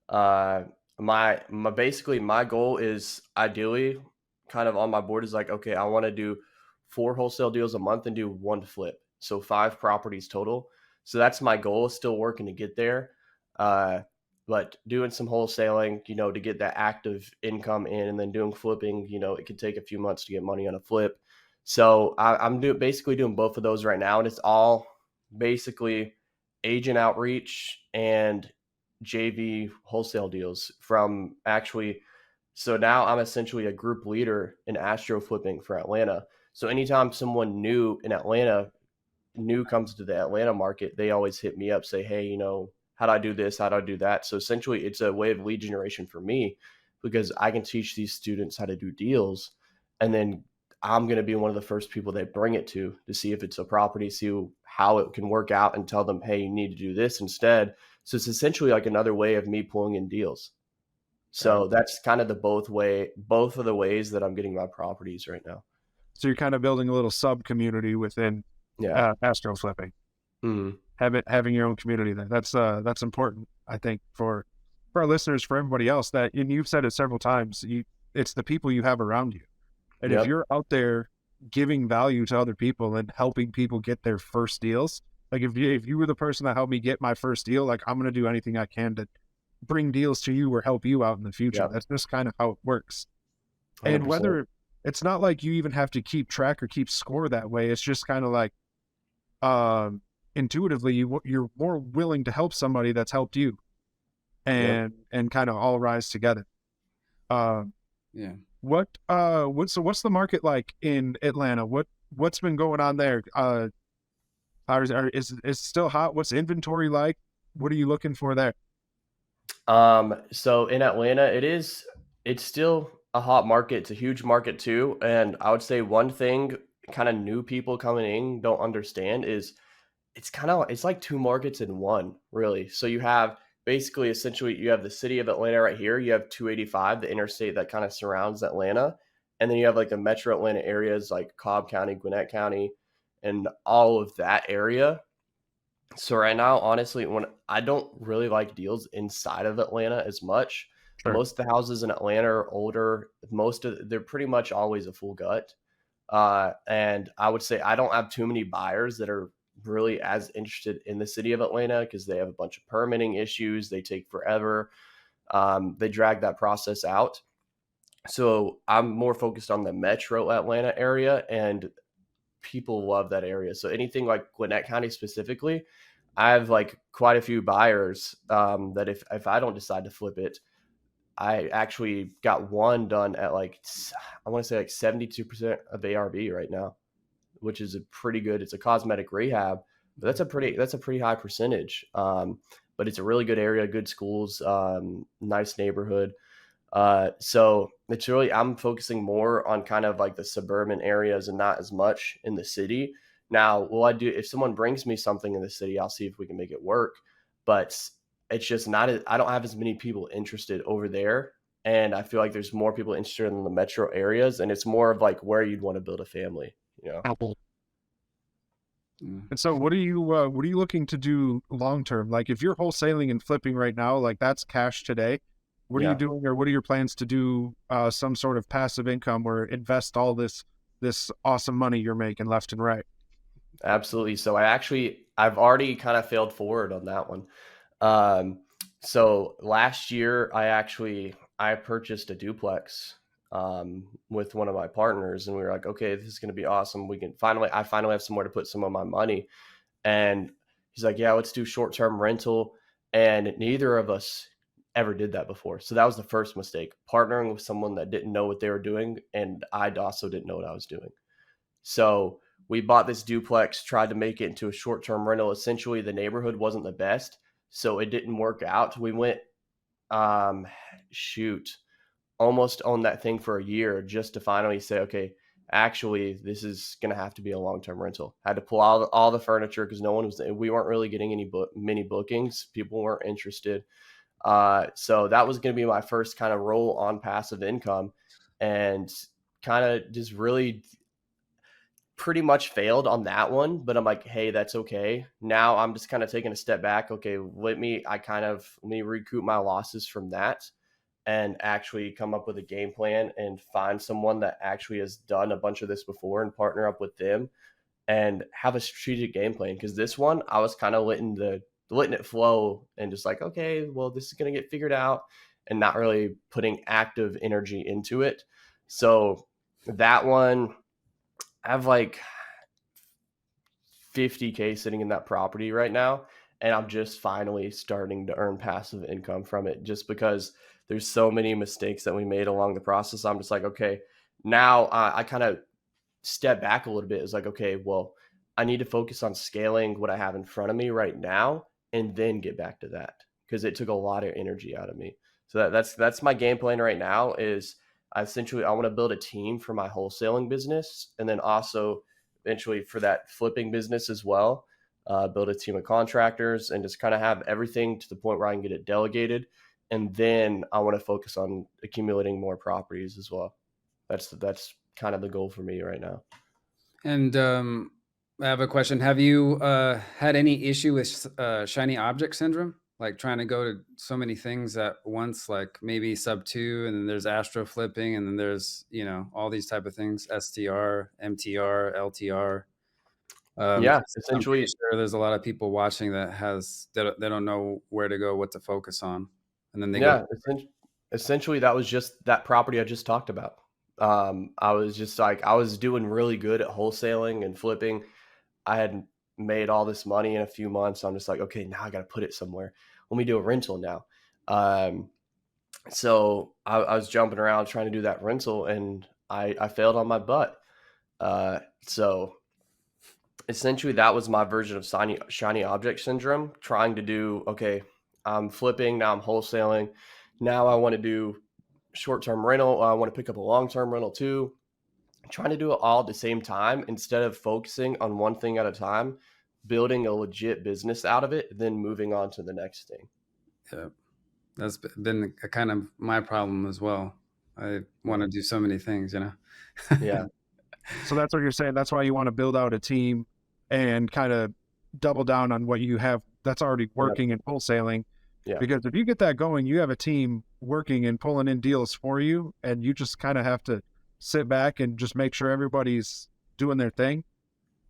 Uh, my basically my goal is ideally kind of on my board is like, okay, I want to do 4 wholesale deals a month and do 1 flip. So 5 properties total. So that's my goal. Still working to get there. Uh, but doing some wholesaling, to get that active income in, and then doing flipping, it could take a few months to get money on a flip. So I'm basically doing both of those right now, and it's all basically agent outreach and JV wholesale deals from actually. So now I'm essentially a group leader in astro flipping for Atlanta. So anytime someone new in Atlanta new comes to the Atlanta market, they always hit me up, say, hey, how do I do this? How do I do that? So essentially it's a way of lead generation for me because I can teach these students how to do deals. And then I'm going to be one of the first people they bring it to see if it's a property, see how it can work out and tell them, hey, you need to do this instead. So it's essentially like another way of me pulling in deals. So that's kind of both of the ways that I'm getting my properties right now. So you're kind of building a little sub community within astro flipping. Mm-hmm. Having your own community there. That's important, I think, for our listeners, for everybody else. That, and you've said it several times, it's the people you have around you. And if you're out there giving value to other people and helping people get their first deals, like if you were the person that helped me get my first deal, like I'm going to do anything I can to bring deals to you or help you out in the future. That's just kind of how it works. 100%. And whether it's not like you even have to keep track or keep score that way, it's just kind of like intuitively you're more willing to help somebody that's helped you, and kind of all rise together. What's the market like in Atlanta? What's been going on there? Is it still hot? What's inventory like? What are you looking for there? So in Atlanta, it's still a hot market. It's a huge market too. And I would say one thing kind of new people coming in don't understand is it's like 2 markets in one, really. So you have essentially you have the city of Atlanta right here. You have 285, the interstate that kind of surrounds Atlanta. And then you have like the metro Atlanta areas like Cobb County, Gwinnett County, and all of that area. So right now, honestly, when I don't really like deals inside of Atlanta as much. Sure. Most of the houses in Atlanta are older. They're pretty much always a full gut. And I would say I don't have too many buyers that are really as interested in the city of Atlanta because they have a bunch of permitting issues. They take forever. They drag that process out. So I'm more focused on the metro Atlanta area, and people love that area. So anything like Gwinnett County specifically, I have like quite a few buyers that if I don't decide to flip it, I actually got one done at like, I want to say like 72% of ARV right now, which is a pretty good. It's a cosmetic rehab, but that's a pretty high percentage. But it's a really good area, good schools, nice neighborhood. So it's really, I'm focusing more on kind of like the suburban areas and not as much in the city. Now, if someone brings me something in the city, I'll see if we can make it work, but it's just I don't have as many people interested over there. And I feel like there's more people interested in the metro areas, and it's more of like where you'd want to build a family, Apple. And so what are you looking to do long term? Like if you're wholesaling and flipping right now, like that's cash today. What are you doing, or what are your plans to do some sort of passive income or invest all this awesome money you're making left and right? Absolutely. So I've already kind of failed forward on that one. Um, so last year I purchased a duplex with one of my partners, and we were like, okay, this is going to be awesome. I finally have somewhere to put some of my money. And he's like, yeah, let's do short-term rental. And neither of us ever did that before. So that was the first mistake, partnering with someone that didn't know what they were doing. And I also didn't know what I was doing. So we bought this duplex, tried to make it into a short-term rental. Essentially, the neighborhood wasn't the best, so it didn't work out. We went, um, shoot, almost owned that thing for a year just to finally say, okay, actually, this is going to have to be a long-term rental. Had to pull out all the furniture because we weren't really getting many bookings. People weren't interested. So that was going to be my first kind of roll on passive income, and kind of just really pretty much failed on that one, but I'm like, hey, that's okay. Now I'm just kind of taking a step back. Okay, let me recoup my losses from that and actually come up with a game plan and find someone that actually has done a bunch of this before and partner up with them and have a strategic game plan. Because this one, I was kind of letting it flow and just like, okay, well, this is going to get figured out, and not really putting active energy into it. So that one, I have like 50K sitting in that property right now, and I'm just finally starting to earn passive income from it, just because there's so many mistakes that we made along the process. I'm just like, okay, now I kind of step back a little bit. It's like, okay, well, I need to focus on scaling what I have in front of me right now and then get back to that, because it took a lot of energy out of me. So that's my game plan right now. Is I want to build a team for my wholesaling business, and then also eventually for that flipping business as well. Build a team of contractors and just kind of have everything to the point where I can get it delegated. And then I want to focus on accumulating more properties as well. That's kind of the goal for me right now. And I have a question. Have you had any issue with shiny object syndrome? Like trying to go to so many things at once, like maybe sub 2, and then there's astro flipping, and then there's, all these type of things, STR, MTR, LTR. Yeah, I'm pretty essentially, sure there's a lot of people watching that they don't know where to go, what to focus on, and then they go. yeah, essentially that was just that property I just talked about. I was just like, I was doing really good at wholesaling and flipping. I had made all this money in a few months. I'm just like, okay, now I got to put it somewhere. Let me do a rental now. So I was jumping around trying to do that rental, and I failed on my butt. So essentially that was my version of shiny object syndrome, trying to do, okay, I'm flipping, now I'm wholesaling. Now I want to do short-term rental. I want to pick up a long-term rental too. Trying to do it all at the same time instead of focusing on one thing at a time, building a legit business out of it, then moving on to the next thing. Yeah, that's been a kind of my problem as well. I want to do so many things, Yeah. So that's what you're saying. That's why you want to build out a team and kind of double down on what you have that's already working in wholesaling. Yeah. Because if you get that going, you have a team working and pulling in deals for you, and you just kind of have to sit back and just make sure everybody's doing their thing.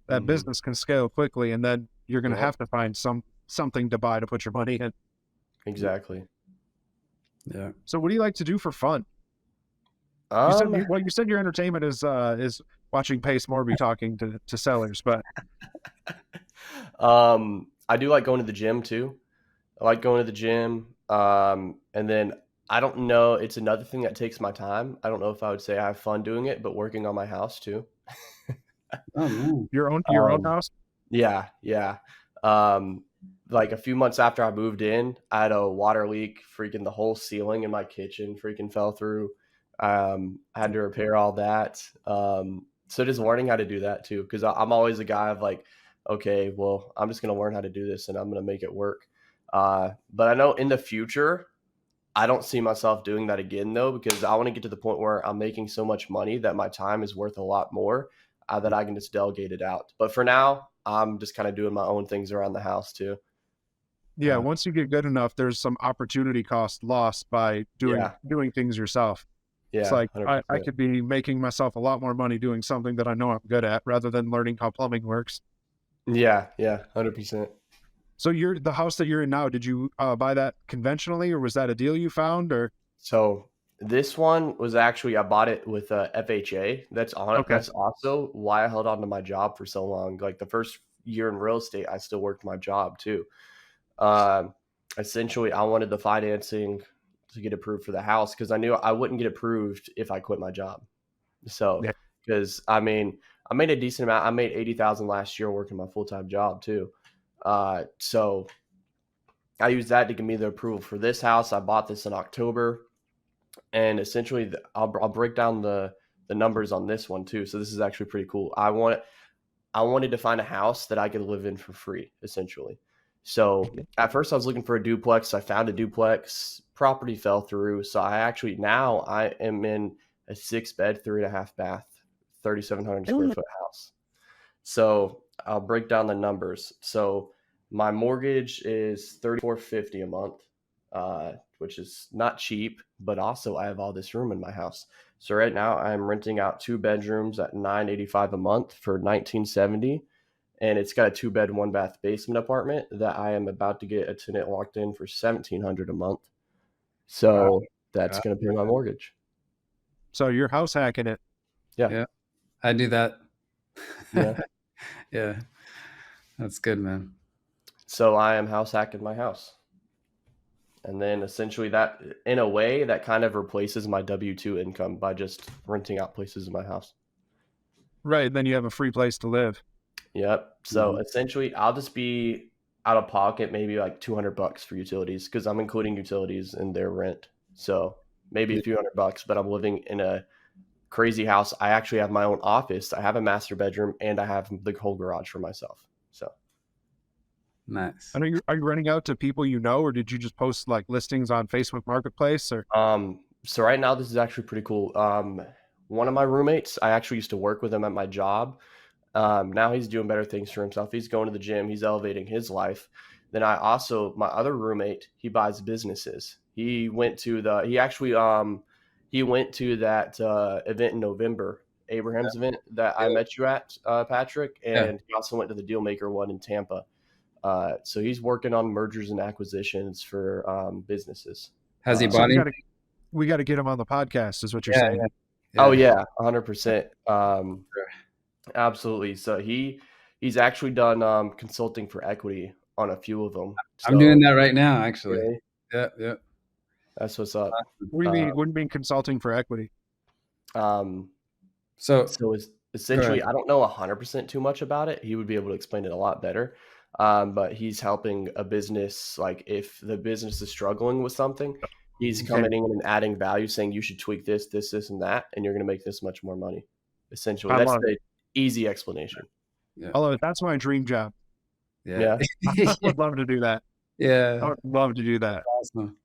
That business can scale quickly, and then you're going to have to find something to buy to put your money in. Exactly. Yeah. So what do you like to do for fun? You said your entertainment is watching Pace Morby talking to sellers, but I do like going to the gym too. I like going to the gym. And then I don't know, it's another thing that takes my time. I don't know if I would say I have fun doing it, but working on my house too. Oh man. Your own house? Yeah. Like a few months after I moved in, I had a water leak. Freaking the whole ceiling in my kitchen freaking fell through. I had to repair all that. So just learning how to do that too, because I'm always a guy of like, okay, well, I'm just going to learn how to do this and I'm going to make it work. But I know in the future, I don't see myself doing that again though, because I want to get to the point where I'm making so much money that my time is worth a lot more, that I can just delegate it out. But for now, I'm just kind of doing my own things around the house too. Yeah, once you get good enough, there's some opportunity cost lost by doing things yourself. Yeah, it's like 100%. I could be making myself a lot more money doing something that I know I'm good at rather than learning how plumbing works. Yeah, 100%. So the house that you're in now, did you buy that conventionally, or was that a deal you found? Or So this one was actually, I bought it with FHA. That's also why I held on to my job for so long. Like the first year in real estate, I still worked my job too. Essentially, I wanted the financing to get approved for the house because I knew I wouldn't get approved if I quit my job. So, because I made a decent amount. I made $80,000 last year working my full-time job too. So I used that to give me the approval for this house. I bought this in October, and essentially, I'll break down the numbers on this one too. So this is actually pretty cool. I wanted to find a house that I could live in for free, essentially. So at first I was looking for a duplex. I found a duplex. Property fell through. So now I am in a 6-bed, 3.5 bath, 3,700 square foot house. So I'll break down the numbers. So my mortgage is $3,450 a month, which is not cheap, but also I have all this room in my house. So right now I'm renting out 2 bedrooms at $985 a month for $1,970. And it's got a 2-bed, 1-bath basement apartment that I am about to get a tenant locked in for $1,700 a month. So that's going to pay my mortgage. So you're house hacking it. Yeah. I do that. Yeah. Yeah. That's good, man. So I am house hacking my house. And then essentially that, in a way, that kind of replaces my W-2 income by just renting out places in my house. Right. Then you have a free place to live. Yep. So essentially I'll just be out of pocket maybe like $200 for utilities because I'm including utilities in their rent. So maybe a few $100, but I'm living in a crazy house. I actually have my own office. I have a master bedroom and I have the whole garage for myself. So nice. And are you renting out to people you know, or did you just post like listings on Facebook Marketplace? Or so right now this is actually pretty cool. One of my roommates, I actually used to work with him at my job. Now he's doing better things for himself. He's going to the gym. He's elevating his life. Then my other roommate, he buys businesses. He went to that event in November, Abraham's event that I met you at, Patrick. And he also went to the Dealmaker one in Tampa. So he's working on mergers and acquisitions for businesses. Has he bought anything? We got to get him on the podcast, is what you're saying. Yeah. Oh yeah, 100%. Absolutely. So he's actually done consulting for equity on a few of them. So, I'm doing that right now, actually. Really? Yeah. That's what's up. What do you mean consulting for equity? So essentially, I don't know 100% too much about it. He would be able to explain it a lot better. But he's helping a business, like if the business is struggling with something, he's coming in and adding value, saying you should tweak this, and that, and you're going to make this much more money. Essentially, that's the easy explanation. Yeah. Although that's my dream job. Yeah. I would love to do that. Yeah. I would love to do that. Awesome.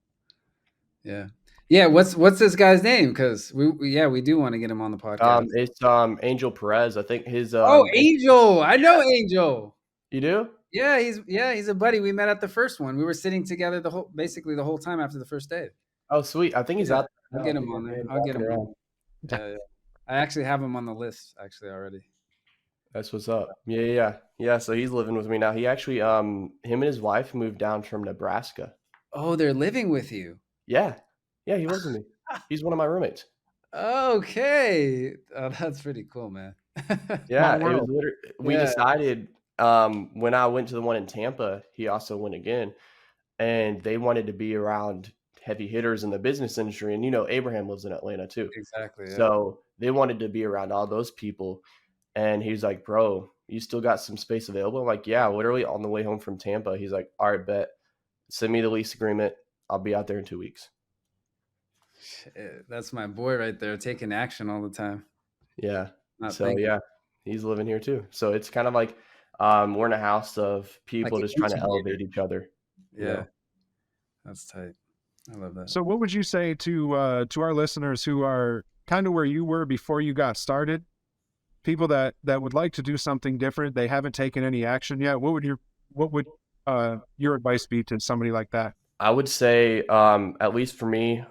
Yeah. What's this guy's name? Because we do want to get him on the podcast. It's Angel Perez. I think his Angel. I know Angel. You do? Yeah, he's a buddy. We met at the first one. We were sitting together the whole time after the first day. Oh, sweet. I think he's out there. I'll get him on there. I'll get him on. Yeah. I actually have him on the list already. That's what's up. Yeah. So he's living with me now. He actually, him and his wife moved down from Nebraska. Oh, they're living with you? Yeah. Yeah, he lives with me. He's one of my roommates. Okay. Oh, that's pretty cool, man. Yeah, it was literally, we decided when I went to the one in Tampa, he also went again, and they wanted to be around heavy hitters in the business industry. And, Abraham lives in Atlanta too. Exactly. Yeah. So they wanted to be around all those people. And he's like, bro, you still got some space available? I'm like, yeah, literally on the way home from Tampa. He's like, all right, bet. Send me the lease agreement. I'll be out there in 2 weeks. Shit, that's my boy right there, taking action all the time. Yeah. He's living here too. So it's kind of like we're in a house of people just trying to elevate each other. Yeah. That's tight. I love that. So what would you say to our listeners who are kind of where you were before you got started, people that would like to do something different, they haven't taken any action yet, what would your advice be to somebody like that? I would say, at least for me,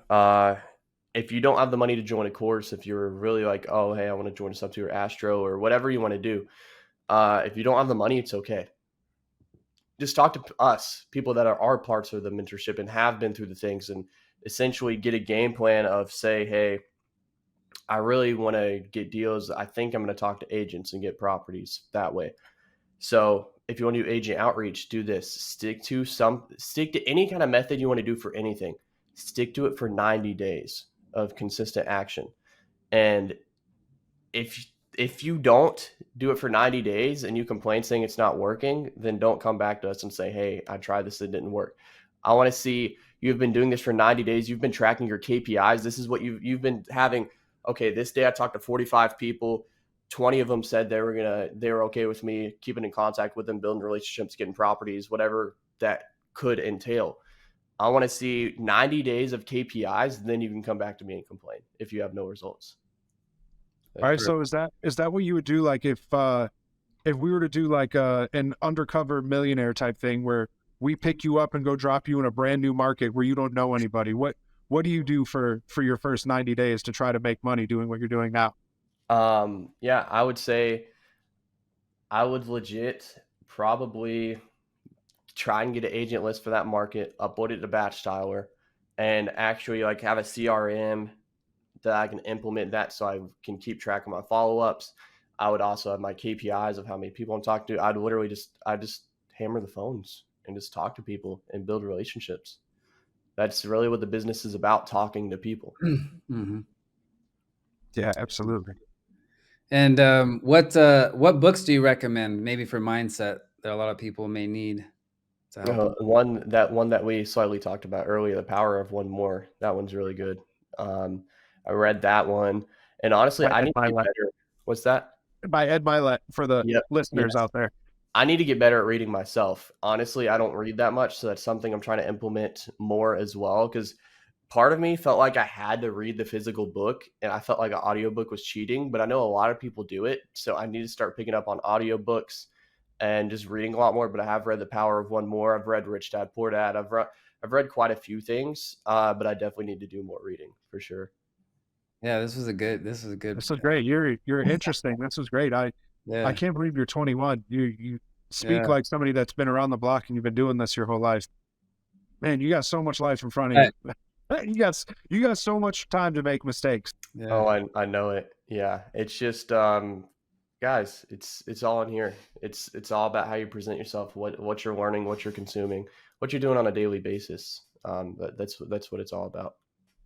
if you don't have the money to join a course, if you're really like, oh, hey, I want to join a sub 2 or Astro or whatever you want to do, if you don't have the money, it's okay. Just talk to us, people that are parts of the mentorship and have been through the things, and essentially get a game plan of, say, hey, I really want to get deals. I think I'm going to talk to agents and get properties that way. So if you want to do agent outreach, do this. Stick to any kind of method you want to do for anything. Stick to it for 90 days of consistent action. And if you don't do it for 90 days and you complain saying it's not working, then don't come back to us and say, hey, I tried this, it didn't work. I want to see you've been doing this for 90 days. You've been tracking your KPIs. This is what you've been having. Okay, this day I talked to 45 people. 20 of them said they were okay with me keeping in contact with them, building relationships, getting properties, whatever that could entail. I want to see 90 days of KPIs, and then you can come back to me and complain if you have no results. All right. So is that what you would do? Like if we were to do like an undercover millionaire type thing where we pick you up and go drop you in a brand new market where you don't know anybody, what do you do for your first 90 days to try to make money doing what you're doing now? Yeah, I would say I would legit probably try and get an agent list for that market, upload it to Batch Dialer, and actually like have a CRM that I can implement that so I can keep track of my follow-ups. I would also have my KPIs of how many people I'm talking to. I'd just hammer the phones and just talk to people and build relationships. That's really what the business is about, talking to people. Mm-hmm. Yeah, absolutely. And what books do you recommend, maybe for mindset, that a lot of people may need to help them? One that we slightly talked about earlier, The Power of One More. That one's really good. I read that one, and honestly, I need to get better. What's that? By Ed Milet for the listeners out there. I need to get better at reading myself. Honestly, I don't read that much, so that's something I'm trying to implement more as well, because part of me felt like I had to read the physical book, and I felt like an audiobook was cheating, but I know a lot of people do it, so I need to start picking up on audiobooks and just reading a lot more. But I have read The Power of One More. I've read Rich Dad Poor Dad. I've read quite a few things, but I definitely need to do more reading for sure. Yeah, this was good. This was great. You're interesting. This was great. I can't believe you're 21. You speak like somebody that's been around the block and you've been doing this your whole life. Man, you got so much life in front of you. You got so much time to make mistakes. Yeah. Oh, I know it. Yeah, it's just guys, it's all in here. It's all about how you present yourself, what you're learning, what you're consuming, what you're doing on a daily basis. That's what it's all about.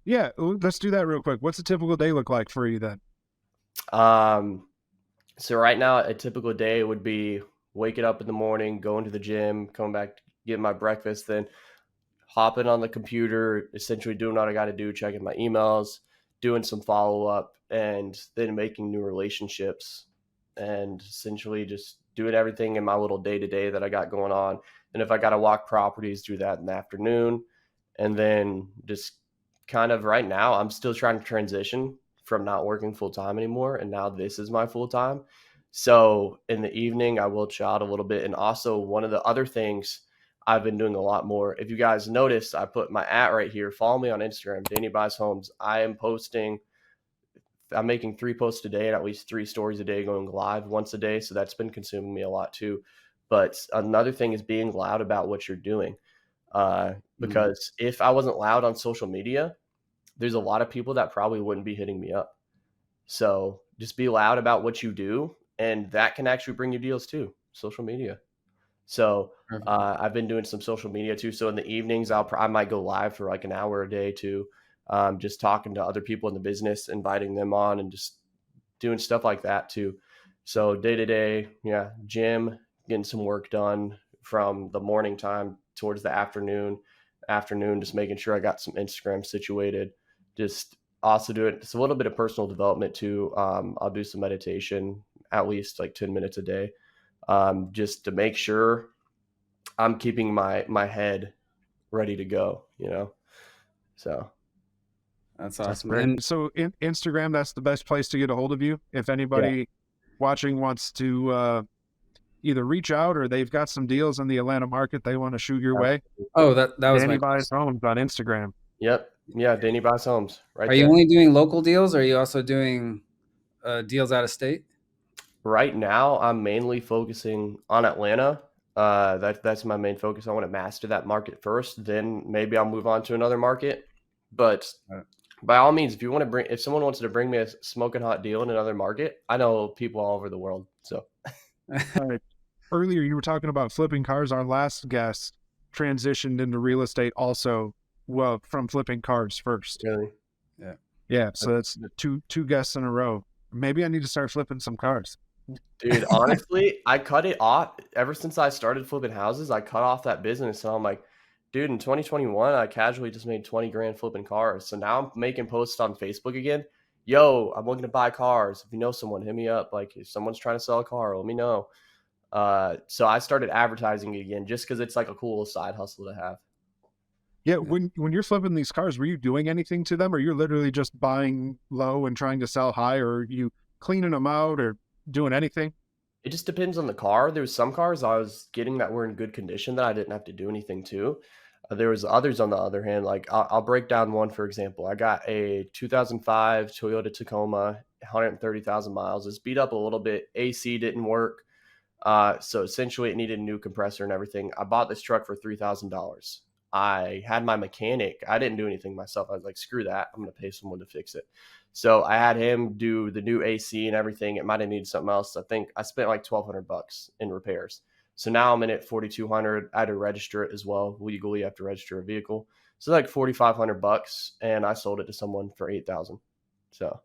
Yeah, let's do that real quick. What's a typical day look like for you then? So right now, a typical day would be waking up in the morning, going to the gym, coming back, getting my breakfast, then hopping on the computer, essentially doing what I got to do, checking my emails, doing some follow-up, and then making new relationships, and essentially just doing everything in my little day-to-day that I got going on. And if I got to walk properties, do that in the afternoon. And then just kind of right now, I'm still trying to transition from not working full-time anymore, and now this is my full-time. So in the evening, I will chill out a little bit. And also one of the other things I've been doing a lot more, if you guys noticed, I put my @ right here. Follow me on Instagram, Danny Buys Homes. I'm making 3 posts a day and at least 3 stories a day, going live once a day. So that's been consuming me a lot too. But another thing is being loud about what you're doing. Because if I wasn't loud on social media, there's a lot of people that probably wouldn't be hitting me up. So just be loud about what you do, and that can actually bring you deals too, social media. So I've been doing some social media too. So in the evenings, I might go live for like an hour a day too, just talking to other people in the business, inviting them on, and just doing stuff like that too. So day to day, gym, getting some work done from the morning time towards the afternoon, just making sure I got some Instagram situated. Just also do it. It's a little bit of personal development too. I'll do some meditation, at least like 10 minutes a day, just to make sure I'm keeping my head ready to go, So that's awesome. And so Instagram, that's the best place to get a hold of you. If anybody watching wants to either reach out or they've got some deals in the Atlanta market they want to shoot your way, Oh, that was Danny my Buys question. Homes on Instagram. Yep. Yeah, Danny Buys Homes right Are you there. only doing local deals, or are you also doing deals out of state? Right now, I'm mainly focusing on Atlanta. That's my main focus. I want to master that market first, then maybe I'll move on to another market. But by all means, if someone wants to bring me a smoking hot deal in another market, I know people all over the world. So, All right. Earlier, you were talking about flipping cars. Our last guest transitioned into real estate also, well, from flipping cars first. really, Yeah. So that's two guests in a row. Maybe I need to start flipping some cars. dude, honestly, I cut it off ever since I started flipping houses. I cut off that business, and I'm like, dude, in 2021, I casually just made 20 grand flipping cars. So now I'm making posts on Facebook again. Yo, I'm looking to buy cars. If you know someone, hit me up. Like, if someone's trying to sell a car, let me know. So I started advertising again just because it's like a cool side hustle to have. Yeah. When you're flipping these cars, were you doing anything to them, or you're literally just buying low and trying to sell high, or are you cleaning them out or doing anything? It just depends on the car. There was some cars I was getting that were in good condition that I didn't have to do anything to. There was others on the other hand, like I'll break down one, for example. I got a 2005 Toyota Tacoma, 130,000 miles. It's beat up a little bit. AC didn't work. So essentially it needed a new compressor and everything. I bought this truck for $3,000. I had my mechanic. I didn't do anything myself. I was like, screw that. I'm going to pay someone to fix it. So I had him do the new AC and everything. It might have needed something else. I think I spent like $1,200 in repairs. So now I'm in at $4,200. I had to register it as well. Legally, you have to register a vehicle. So like $4,500, and I sold it to someone for $8,000. So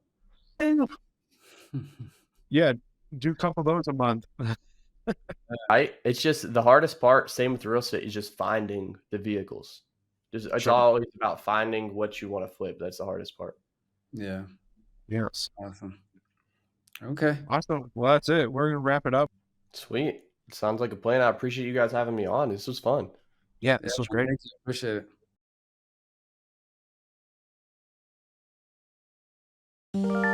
Yeah, do a couple of those a month. it's just the hardest part. Same with real estate, is just finding the vehicles. It's Sure. always about finding what you want to flip. That's the hardest part. Yeah. Yes. Awesome. Okay. Awesome. Well, that's it. We're gonna wrap it up. Sweet. Sounds like a plan. I appreciate you guys having me on. This was fun. Yeah, this was great. Thank you. Appreciate it.